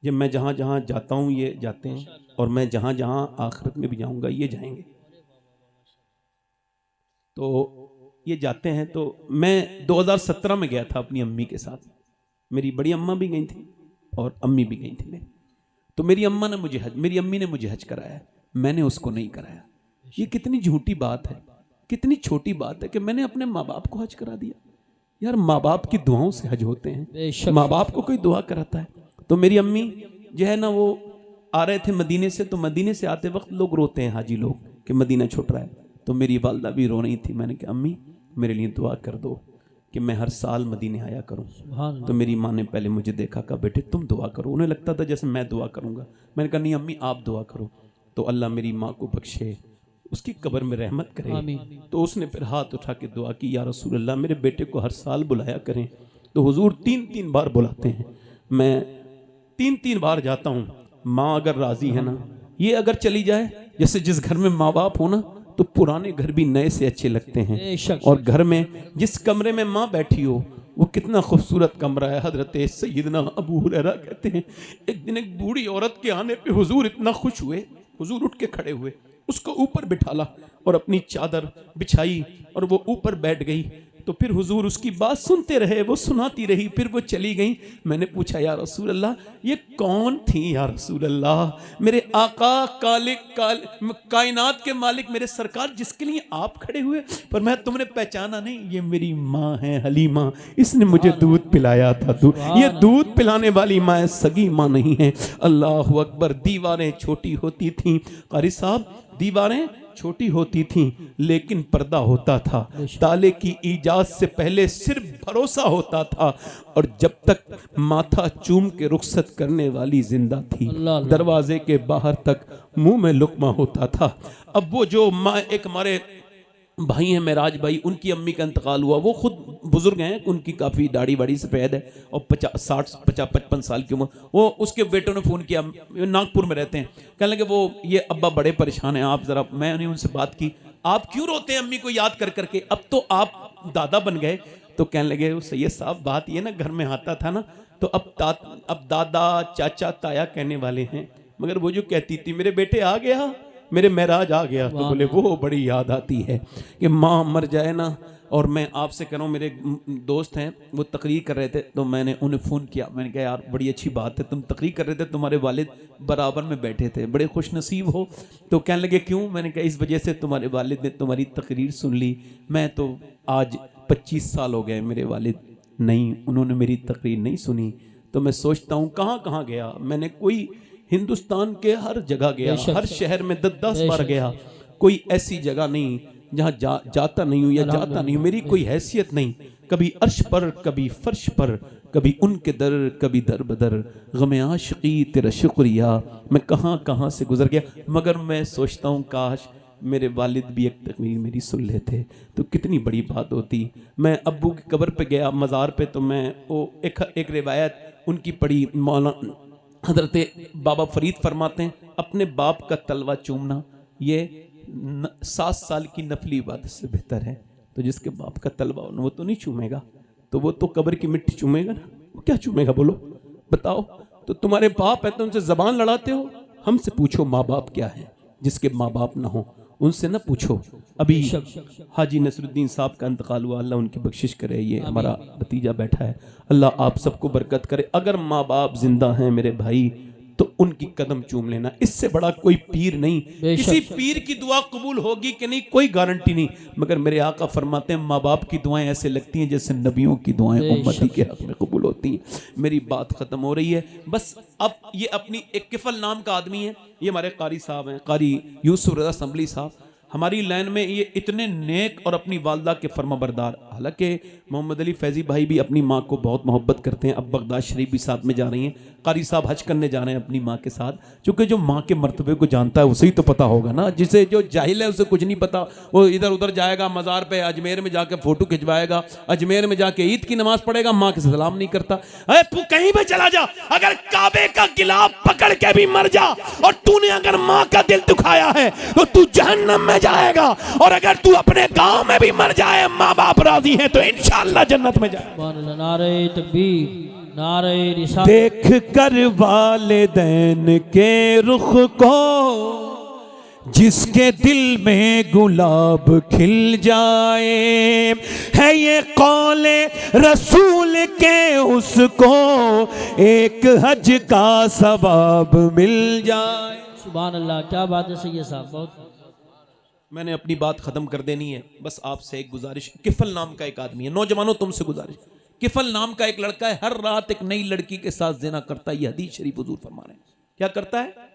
A: जब मैं जहाँ जहाँ जाता हूँ ये जाते हैं, और मैं जहाँ जहाँ आखिरत में भी जाऊँगा ये जाएंगे। तो ये जाते हैं। तो मैं 2017 में गया था अपनी अम्मी के साथ, मेरी बड़ी अम्मा भी गई थी और अम्मी भी गई थी मेरी। तो मेरी अम्मी ने मुझे हज कराया, मैंने उसको नहीं कराया। ये कितनी झूठी बात है, कितनी छोटी बात है कि मैंने अपने माँ बाप को हज करा दिया। यार माँ बाप की दुआओं से हज होते हैं, माँ बाप को कोई दुआ कराता है। तो मेरी अम्मी जो है ना वो आ रहे थे मदीने से, तो मदीने से आते वक्त लोग रोते हैं हाजी लोग कि मदीना छूट रहा है। तो मेरी वालदा भी रो रही थी। मैंने कहा अम्मी मेरे लिए दुआ कर दो कि मैं हर साल मदीने आया करूं। तो मेरी माँ ने पहले मुझे देखा, कहा बेटे तुम दुआ करो। उन्हें लगता था जैसे मैं दुआ करूंगा। मैंने कहा नहीं अम्मी आप दुआ करो। तो अल्लाह मेरी माँ को बख्शे, उसकी कब्र में रहमत करे। तो उसने फिर हाथ उठा के दुआ की, या रसूल अल्लाह मेरे बेटे को हर साल बुलाया करें। तो हुजूर 3-3 बार बुलाते हैं, मैं 3-3 बार जाता हूँ। माँ अगर राजी है ना, ये अगर चली जाए, जैसे जिस घर में माँ बाप हो ना तो पुराने घर भी नए से अच्छे लगते हैं। और घर में जिस कमरे में माँ बैठी हो वो कितना खूबसूरत कमरा है। हजरत सैयदना अबू हुरैरा कहते हैं एक दिन एक बूढ़ी औरत के आने पे हुजूर इतना खुश हुए, हुजूर उठ के खड़े हुए, उसको ऊपर बिठाला और अपनी चादर बिछाई और वो ऊपर बैठ गई। तो फिर हुजूर उसकी बात सुनते रहे, वो सुनाती रही, फिर वो चली गई। मैंने पूछा या रसूल अल्लाह ये कौन थी या रसूल अल्लाह? मेरे आका कायनात के मालिक मेरे सरकार जिसके लिए आप खड़े हुए, पर मैं तुमने पहचाना नहीं, ये मेरी माँ है हलीमा, इसने मुझे दूध पिलाया था। ये दूध पिलाने वाली माँ है, सगी माँ नहीं है। अल्लाह अकबर। दीवारें छोटी होती थी कारी साहब, दीवारें छोटी होती थीं लेकिन पर्दा होता था। ताले की इजाज़त से पहले सिर्फ भरोसा होता था, और जब तक माथा चूम के रुखसत करने वाली जिंदा थी, दरवाजे के बाहर तक मुंह में लुकमा होता था। अब वो जो माँ, एक हमारे भाई हैं मेराज भाई, उनकी अम्मी का इंतकाल हुआ। वो खुद बुजुर्ग हैं, उनकी काफ़ी दाढ़ी बाड़ी सफ़ेद है और 50-55 साल की उम्र। वो उसके बेटों ने फ़ोन किया, नागपुर में रहते हैं, कहने लगे वो ये अब्बा बड़े परेशान हैं, आप ज़रा। मैंने उनसे बात की, आप क्यों रोते हैं अम्मी को याद कर करके, अब तो आप दादा बन गए। तो कहने लगे सैयद साहब बात ये ना, घर में आता था ना तो अब दादा चाचा ताया कहने वाले हैं, मगर वो जो कहती थी मेरे बेटे आ गया, मेरे महराज आ गया, तो बोले वो बड़ी याद आती है कि माँ मर जाए ना। और मैं आपसे कह रहा हूँ, मेरे दोस्त हैं वो तकरीर कर रहे थे, तो मैंने उन्हें फ़ोन किया, मैंने कहा यार बड़ी अच्छी बात है, तुम तकरीर कर रहे थे, तुम्हारे वालिद बराबर में बैठे थे, बड़े खुश नसीब हो। तो कहने लगे क्यों? मैंने कहा इस वजह से तुम्हारे वालिद ने तुम्हारी तकरीर सुन ली। मैं तो आज 25 साल हो गए, मेरे वालिद नहीं, उन्होंने मेरी तकरीर नहीं सुनी। तो मैं सोचता हूँ कहाँ कहाँ गया मैंने, कोई हिंदुस्तान के हर जगह गया, हर शहर में 10 बार गया, कोई ऐसी जगह नहीं जहाँ जाता नहीं हूँ या जाता नहीं हूँ। मेरी कोई हैसियत नहीं, कभी अर्श पर कभी फर्श पर, कभी उनके दर कभी दर बदर, गम आशिकी तेरा शुक्रिया, मैं कहाँ कहाँ से गुजर गया। मगर मैं सोचता हूँ काश मेरे वालिद भी एक तकरीर मेरी सुन लेते तो कितनी बड़ी बात होती। मैं अब्बू की कब्र पे गया, मज़ार पे, तो मैं वो एक रिवायत उनकी पढ़ी। मौलाना हजरत बाबा फरीद फरमाते हैं अपने बाप का तलवा चूमना ये 7 साल की नफली इबादत से बेहतर है। तो जिसके बाप का तलवा हो वो तो नहीं चूमेगा, तो वो तो कब्र की मिट्टी चूमेगा ना, वो क्या चूमेगा बोलो बताओ। तो तुम्हारे बाप है तो उनसे जबान लड़ाते हो, हमसे पूछो माँ बाप क्या है। जिसके माँ बाप ना हो उनसे ना पूछो। अभी हाजी नसरुद्दीन साहब का इंतकाल हुआ, अल्लाह उनकी बख्शिश करे। ये हमारा भतीजा बैठा है, अल्लाह आप सबको बरकत करे। अगर माँ बाप जिंदा हैं मेरे भाई तो उनकी कदम चूम लेना, इससे बड़ा कोई पीर नहीं। किसी पीर की दुआ कबूल होगी कि नहीं कोई गारंटी नहीं, मगर मेरे आका फरमाते हैं माँ बाप की दुआएं ऐसे लगती हैं जैसे नबियों की दुआएं उम्मती के हक में कबूल होती हैं। मेरी बात खत्म हो रही है बस। अब ये अपनी एक किफल नाम का आदमी है, ये हमारे कारी साहब हैं, कारी यूसुफ रज़ा संभली साहब, हमारी लाइन में ये इतने नेक और अपनी वालदा के फरमाबरदार। हालांकि मोहम्मद अली फैजी भाई भी अपनी माँ को बहुत मोहब्बत करते हैं, अब बगदाद शरीफ भी साथ में जा रही हैं, कारी साहब हज करने जा रहे हैं अपनी माँ के साथ। चूँकि जो माँ के मर्तबे को जानता है उसे ही तो पता होगा ना, जिसे जो जाहिल है उसे कुछ नहीं पता। वो इधर उधर जाएगा, मज़ार पे अजमेर में जाके फ़ोटो खिंचवाएगा, अजमेर में जाके ईद की नमाज़ पढ़ेगा, माँ के सलाम नहीं करता। अरे तू कहीं भी चला जा, अगर काबे का गिलाफ पकड़ के भी मर जा और तूने अगर माँ का दिल दुखाया है तो तू जहन्नम में जाएगा। और अगर तू अपने गांव में भी मर जाए, माँ बाप राजी हैं, तो इंशाअल्लाह जन्नत में जाए।
B: सुभान अल्लाह। नारे तकबीर, नारे रिसालत।
A: देख कर वालिदैन के रुख को, जिसके दिल में गुलाब खिल जाए, है ये कौले रसूल के, उसको एक हज का सवाब मिल जाए।
B: सुभान अल्लाह, क्या बात है सैयद साहब, बहुत।
A: मैंने अपनी बात खत्म कर देनी है, बस आपसे एक गुजारिश। किफल नाम का एक आदमी है, नौजवानों तुमसे गुजारिश, किफल नाम का एक लड़का है, हर रात एक नई लड़की के साथ जिना करता है। ये हदीस शरीफ हुजूर फरमा रहे हैं। क्या करता है?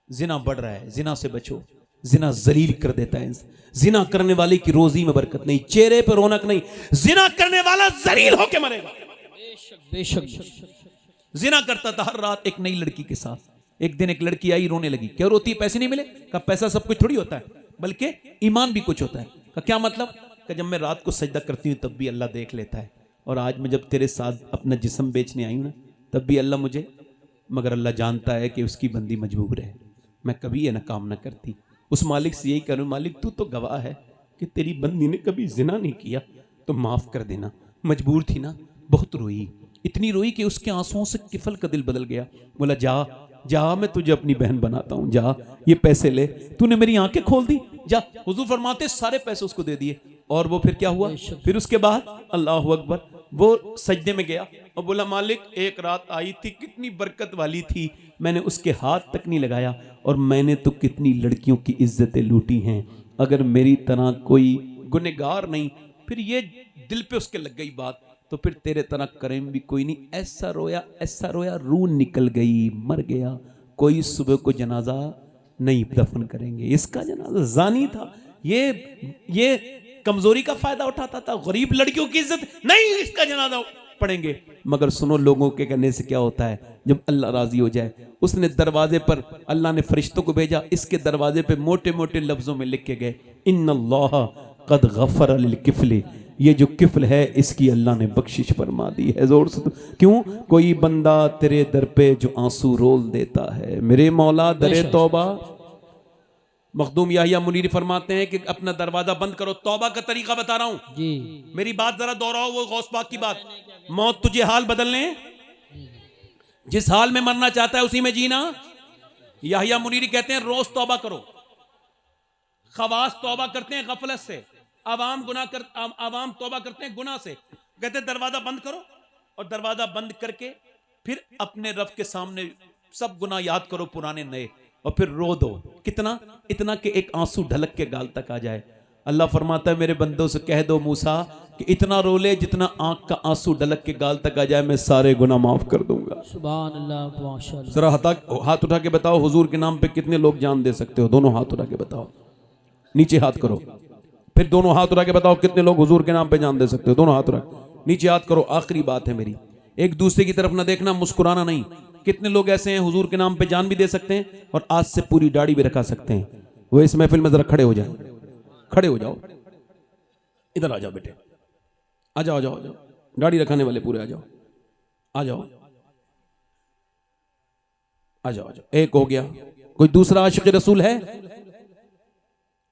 A: जिना बढ़ रहा है, जिना से बचो। जिना जलील कर देता है। जिना करने वाले की रोजी में बरकत नहीं, चेहरे पर रौनक नहीं। जिना करने वाला जलील होके मरेगा।
B: बेशक।
A: जिना करता था हर रात एक नई लड़की के साथ। एक दिन एक लड़की आई, रोने लगी। क्यों रोती? पैसे नहीं मिले? कहा पैसा सब कुछ थोड़ी होता है, बल्कि ईमान भी कुछ होता है। कहा क्या मतलब? कहा जब मैं रात को सजदा करती हूँ तब भी अल्लाह देख लेता है, और आज मैं जब तेरे साथ अपना जिस्म बेचने आई हूँ ना, तब भी अल्लाह मुझे, मगर अल्लाह जानता है कि उसकी बंदी मजबूर है, मैं कभी ये ना काम ना करती। उस मालिक से यही करूँ, मालिक तू तो गवाह है कि तेरी बंदी ने कभी जिना नहीं किया, तो माफ़ कर देना। मजबूर थी ना, बहुत रोई, इतनी रोई कि उसके आंसुओं से किफल का दिल बदल गया। बोला जा जा, मैं तुझे अपनी बहन बनाता हूँ, जा ये पैसे ले, तूने मेरी आंखें खोल दी, जा। हुजूर फरमाते सारे पैसे उसको दे दिए। और वो फिर क्या हुआ? फिर उसके बाद अल्लाह अकबर, वो सजदे में गया और बोला मालिक एक रात आई थी, कितनी बरकत वाली थी, मैंने उसके हाथ तक नहीं लगाया, और मैंने तो कितनी लड़कियों की इज्जतें लूटी हैं। अगर मेरी तरह कोई गुनहगार नहीं, फिर ये दिल पे उसके लग गई बात, तो फिर तेरे तरह करेम भी कोई नहीं। ऐसा रोया, रूह निकल गई, मर गया। कोई सुबह को जनाजा नहीं दफन करेंगे। इसका जनाजा जानी था, ये कमजोरी का फायदा उठाता था, गरीब लड़कियों की इज्जत नहीं, इसका जनाजा पढ़ेंगे। मगर सुनो, लोगों के कहने से क्या होता है, जब अल्लाह राजी हो जाए, उसने दरवाजे पर, अल्लाह ने फरिश्तों को भेजा, इसके दरवाजे पे मोटे मोटे लफ्जों में लिख के गए, इन्नल्लाह कद गफर लिल किफली, ये जो किफल है इसकी अल्लाह ने बख्शिश फरमा दी है। जोर से क्यों? कोई बंदा तेरे दर पे जो आंसू रोल देता है, मेरे मौला दरे तौबा। मखदूम याहिया मुनीरी फरमाते हैं कि अपना दरवाजा बंद करो। तौबा का तरीका बता रहा हूं
B: जी,
A: मेरी बात जरा दोहराओ, वो गौस पाक की बात। मौत तुझे हाल बदलने, जिस हाल में मरना चाहता है उसी में जीना। याहिया मुनीरी कहते हैं रोज तौबा करो। खवास तौबा करते हैं गफलत से, आवाम तौबा करते हैं गुनाह से। कहते हैं दरवाजा बंद करो, और दरवाजा बंद करके फिर अपने रब के सामने सब गुनाह याद करो, पुराने नए, और फिर रो दो। कितना? इतना कि एक आंसू ढलक के गाल तक आ जाए। अल्लाह फरमाता है मेरे बंदों से कह दो मूसा कि इतना रो ले जितना आंख का आंसू ढलक के गाल तक आ जाए, मैं सारे गुनाह माफ कर दूंगा।
B: सुभान अल्लाह, माशाअल्लाह।
A: जरा हाथ उठा के बताओ, हुजूर के नाम पे कितने लोग जान दे सकते हो? दोनों हाथ उठा के बताओ, नीचे हाथ करो, फिर दोनों हाथ उठा के बताओ कितने लोग हुजूर के नाम पे जान दे सकते हो? दोनों हाथ उठा, नीचे हाथ करो। आखिरी बात है मेरी, एक दूसरे की तरफ ना देखना, मुस्कुराना नहीं। कितने लोग ऐसे हैं हुजूर के नाम पे जान भी दे सकते हैं और आज से पूरी दाढ़ी भी रखा सकते हैं? वो इस महफिल में जरा खड़े हो जाए, खड़े हो जाओ, इधर आ जाओ बेटे, आ जाओ, आ जाओ, आ जाओ, दाढ़ी रखाने वाले पूरे आ जाओ, आ जाओ, आ जाओ, आ जाओ। एक हो गया। कोई दूसरा आशिक रसूल है?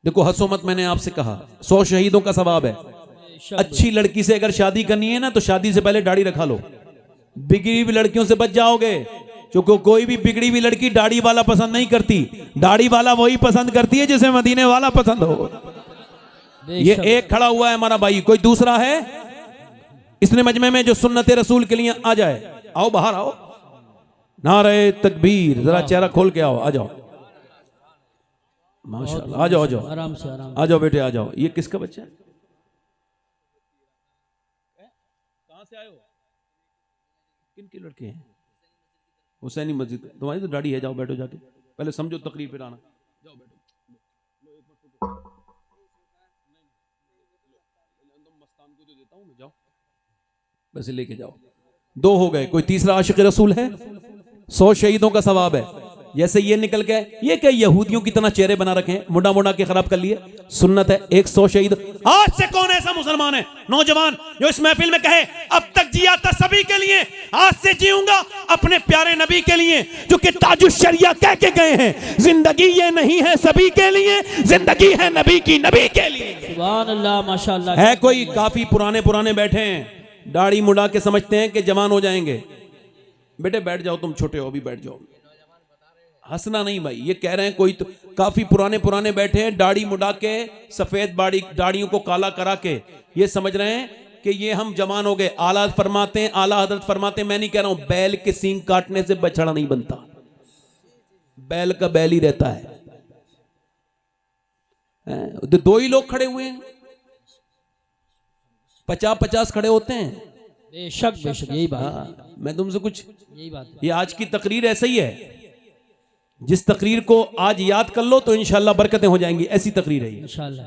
A: देखो हंसो मत, मैंने आपसे कहा 100 शहीदों का सवाब है। अच्छी लड़की से अगर शादी करनी है ना, तो शादी से पहले दाढ़ी रखा लो। बिगड़ी हुई लड़कियों से बच जाओगे, क्योंकि कोई भी बिगड़ी हुई लड़की दाढ़ी वाला पसंद नहीं करती। दाढ़ी वाला वही पसंद करती है जिसे मदीने वाला पसंद हो। ये एक खड़ा हुआ है हमारा भाई, कोई दूसरा है इसने मजमे में जो सुन्नत रसूल के लिए आ जाए? आओ बाहर आओ, नारे तकबीर, जरा चेहरा खोल के आओ, आ जाओ, माशाल्लाह, आ जाओ, आ जाओ,
B: आराम से, आराम
A: आ जाओ बेटे, आ जाओ। ये किसका बच्चा है? कहां से आए हो? किन के लड़के हैं? हुसैनी मस्जिद। तुम्हारी तो दाढ़ी है, जाओ बैठो जाके, पहले समझो तकरीर फिर आना। जाओ बैठो, मस्तान को तो देता हूं मैं, जाओ वैसे लेके जाओ। 2 हो गए। कोई तीसरा आशिक रसूल है? 100 शहीदों का सवाब है। जैसे ये निकल गए, ये क्या यहूदियों की तरह चेहरे बना रखे हैं, मुड़ा मुड़ा के खराब कर लिए। सुन्नत है 100 शहीद। आज से कौन ऐसा मुसलमान है नौजवान जो इस महफिल में कहे अब तक जिया था सभी के लिए, आज से जीऊंगा अपने प्यारे नबी के लिए, जो कि ताजुश शरिया कह के गए हैं, जिंदगी ये नहीं है सभी के लिए, जिंदगी है नबी की, नबी के लिए।
B: सुभान अल्लाह माशाअल्लाह।
A: है कोई काफी पुराने पुराने बैठे हैं, दाढ़ी मुड़ा के समझते हैं कि जवान हो जाएंगे। बेटे बैठ जाओ, तुम छोटे हो, अभी बैठ जाओ। हंसना नहीं भाई, ये कह रहे हैं कोई तो काफी पुराने पुराने बैठे हैं, दाढ़ी मुड़ा के, सफेद दाढ़ियों को काला करा के, ये समझ रहे हैं कि ये हम जवान हो गए। आला फरमाते हैं, आला हजरत फरमाते हैं, मैं नहीं कह रहा हूं, बैल के सींग काटने से बछड़ा नहीं बनता, बैल का बैल ही रहता है। दो ही लोग खड़े हुए हैं, 50-50 खड़े होते हैं।
B: बेशक बेशक, यही बात।
A: मैं तुमसे कुछ,
B: यही बात है।
A: ये आज की तकरीर ऐसा ही है, जिस तकरीर को आज याद कर लो तो इंशाल्लाह बरकतें हो जाएंगी, ऐसी तकरीर है ये,
B: इंशाल्लाह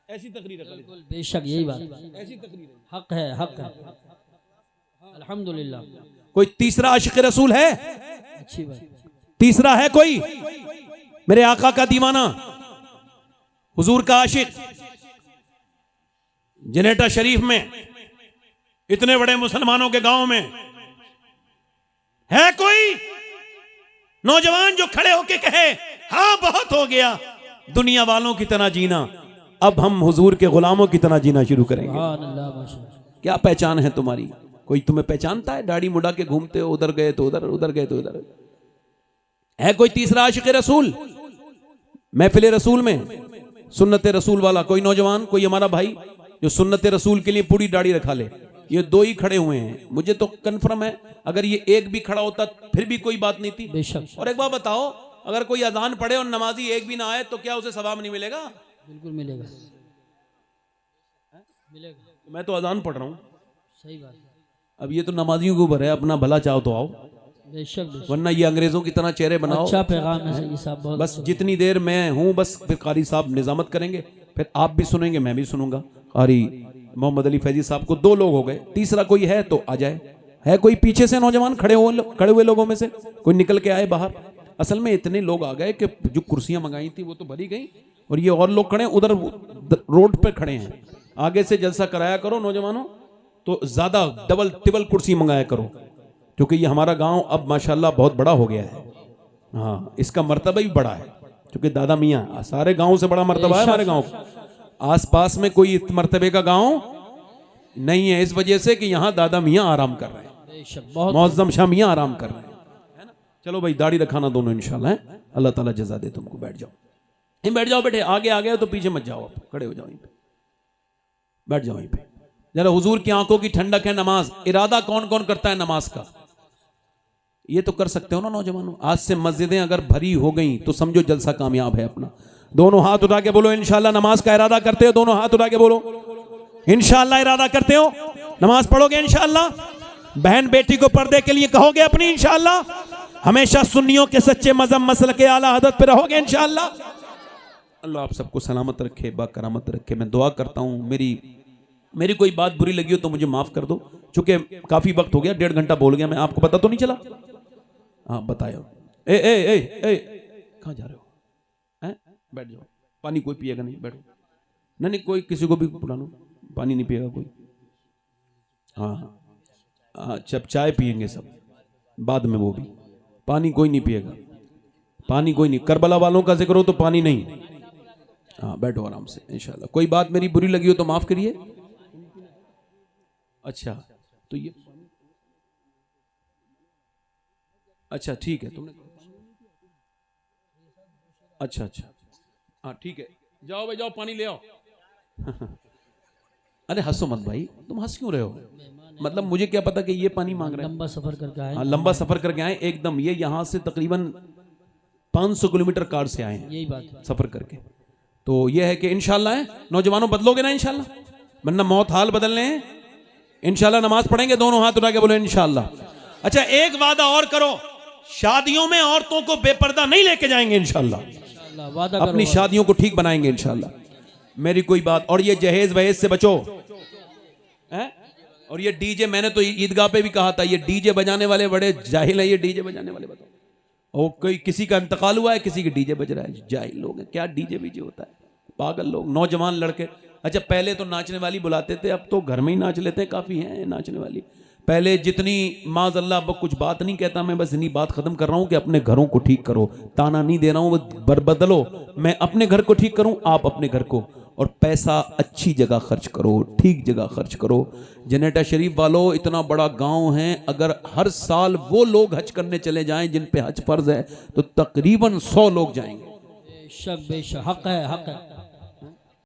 A: ऐसी तकरीर है।
B: बिल्कुल बेशक, यही बात।
A: ऐसी तकरीर है।
B: हक है, हक है। अल्हम्दुलिल्लाह।
A: कोई तीसरा आशिक रसूल है?
B: अच्छी बात।
A: तीसरा है कोई मेरे आका का दीवाना, हुजूर का आशिक? जनेटा शरीफ में, इतने बड़े मुसलमानों के गांव में है कोई नौजवान जो खड़े होके कहे हां बहुत हो गया, दुनिया वालों की तरह जीना, अब हम हुजूर के गुलामों की तरह जीना शुरू करेंगे।
B: सुभान अल्लाह माशाअल्लाह।
A: क्या पहचान है तुम्हारी? कोई तुम्हें पहचानता है? दाढ़ी मुड़ा के घूमते हो, उधर गए तो उधर, उधर गए तो उधर। है कोई तीसरा आशिक रसूल महफिल रसूल में, सुन्नत रसूल वाला? कोई नौजवान, कोई हमारा भाई जो सुन्नत रसूल के लिए पूरी दाढ़ी रखा ले? ये दो ही खड़े हुए हैं, मुझे तो कंफर्म है, अगर ये एक भी खड़ा होता फिर भी कोई बात नहीं थी।
B: बेशक।
A: और एक बात बताओ, अगर कोई अजान पढ़े और नमाजी एक भी ना आए तो क्या उसे सवाब नहीं मिलेगा?
B: बिल्कुल मिलेगा, मिलेगा।
A: मैं तो अजान पढ़ रहा हूं,
B: सही बात है।
A: अब ये तो नमाजियों के ऊपर है, अपना भला चाहो तो आओ,
B: बेशक बेशक।
A: वरना ये अंग्रेजों की तरह चेहरे बनाओ।
B: अच्छा पैगाम है सही साहब, बहुत
A: बस जितनी देर मैं हूं, बस फिर कारी साहब निजामत करेंगे, फिर आप भी सुनेंगे, मैं भी सुनूंगा। कारी मोहम्मद अली फैजी साहब को, 2 लोग हो गए, तीसरा कोई है तो आ जाए। है कोई पीछे से नौजवान खड़े हुए लोगों में से कोई निकल के आए बाहर? असल में इतने लोग आ गए कि जो कुर्सियां मंगाई थी वो तो भरी गई, और ये और लोग खड़े उधर रोड पे खड़े हैं। आगे से जलसा कराया करो नौजवानों, तो ज्यादा डबल टिबल कुर्सी मंगाया करो, क्योंकि ये हमारा गांव अब माशाल्लाह बहुत बड़ा हो गया है। हाँ, इसका मर्तबा भी बड़ा है, क्योंकि दादा मियाँ सारे गांव से बड़ा मर्तबा है हमारे गांव का। आसपास में कोई इस मर्तबे का गांव नहीं है, इस वजह से कि यहाँ दादा मियाँ आराम कर रहे हैं, मौज़्ज़म शाह मियाँ आराम कर रहे हैं, है ना। चलो भाई, दाढ़ी रखाना दोनों इंशाल्लाह है, अल्लाह ताला जज़ा दे तुमको। बैठ जाओ, बैठ जाओ बेटे, आगे आ गए तो पीछे मत जाओ, आप खड़े हो जाओ, यहीं पे बैठ जाओ, यहीं पे। जरा हुजूर की आंखों की ठंडक है नमाज। इरादा कौन कौन करता है नमाज का? ये तो कर सकते हो ना नौजवानों। आज से मस्जिदें अगर भरी हो गई तो समझो जलसा कामयाब है अपना। दोनों हाथ उठा के बोलो इंशाल्लाह नमाज का इरादा करते हो? दोनों हाथ उठा के बोलो इंशाल्लाह इरादा करते हो, नमाज पढ़ोगे इंशाल्लाह? बहन बेटी को पर्दे के लिए कहोगे अपनी इंशाल्लाह? हमेशा सुन्नियों के सच्चे मजहब मसल के आला हदत पे रहोगे इंशाल्लाह? अल्लाह आप सबको सलामत रखे, बाकरामत रखे। मैं दुआ करता हूँ, मेरी कोई बात बुरी लगी हो तो मुझे माफ कर दो, चूंकि काफी वक्त हो गया, 1.5 घंटा बोल गया मैं। आपको पता तो नहीं चला? हाँ बताओ। ए ए ए ए कहाँ जा रहे हो? हैं? बैठ जाओ, पानी कोई पिएगा नहीं, बैठो। नहीं कोई किसी को भी बुला लो, पानी नहीं पिएगा कोई। हाँ हाँ, जब चाय पिएंगे सब बाद में, वो भी पानी कोई नहीं पिएगा, पानी कोई नहीं। करबला वालों का जिक्र हो तो पानी नहीं। हाँ बैठो आराम से इंशाल्लाह। कोई बात मेरी बुरी लगी हो तो माफ करिए। अच्छा तो ये अच्छा ठीक है, तुमने अच्छा अच्छा हाँ ठीक है, जाओ भाई जाओ, पानी ले आओ। अरे हंसो मत भाई, तुम हंस क्यों रहे हो? मतलब मुझे क्या पता कि ये पानी मांग रहे हैं।
B: लंबा सफर करके आए।
A: हाँ लंबा सफर करके आए एकदम। ये यहाँ से तकरीबन 500 किलोमीटर कार से आए हैं,
B: यही बात है,
A: सफर करके। तो ये है कि इंशाल्लाह है नौजवानों, बदलोगे ना इंशाल्लाह, वरना मौत हाल बदलने हैं। इंशाल्लाह नमाज पढ़ेंगे, दोनों हाथ उठा के बोले इंशाल्लाह। अच्छा एक वादा और करो, शादियों में औरतों को बेपर्दा नहीं लेके जाएंगे इंशाल्लाह।
B: वादा
A: अपनी शादियों को ठीक बनाएंगे इंशाल्लाह। मेरी कोई बात। और ये जहेज वहेज से बचो है? और ये डीजे, मैंने तो ईदगाह पे भी कहा था, ये डीजे बजाने वाले बड़े जाहिल है, ये डीजे बजाने वाले। बताओ और कोई किसी का इंतकाल हुआ है, किसी के डीजे बज रहा है। जाहिल लोग हैं, क्या डीजे बीजे होता है, पागल लोग, नौजवान लड़के। अच्छा पहले तो नाचने वाली बुलाते थे, अब तो घर में ही नाच लेते हैं, काफ़ी हैं नाचने वाली। पहले जितनी माज अल्लाह, अब कुछ बात नहीं कहता मैं, बस इन्हीं बात खत्म कर रहा हूँ कि अपने घरों को ठीक करो, ताना नहीं दे रहा हूँ, बदलो। मैं अपने घर को ठीक करूँ, आप अपने घर को, और पैसा अच्छी जगह खर्च करो, ठीक जगह खर्च करो। जनेटा शरीफ वालों, इतना बड़ा गांव है, अगर हर साल वो लोग हज करने चले जाएं जिन पे हज फर्ज है, तो तकरीबन 100 लोग जाएंगे।
B: बेशक बेशक, हक है, हक है।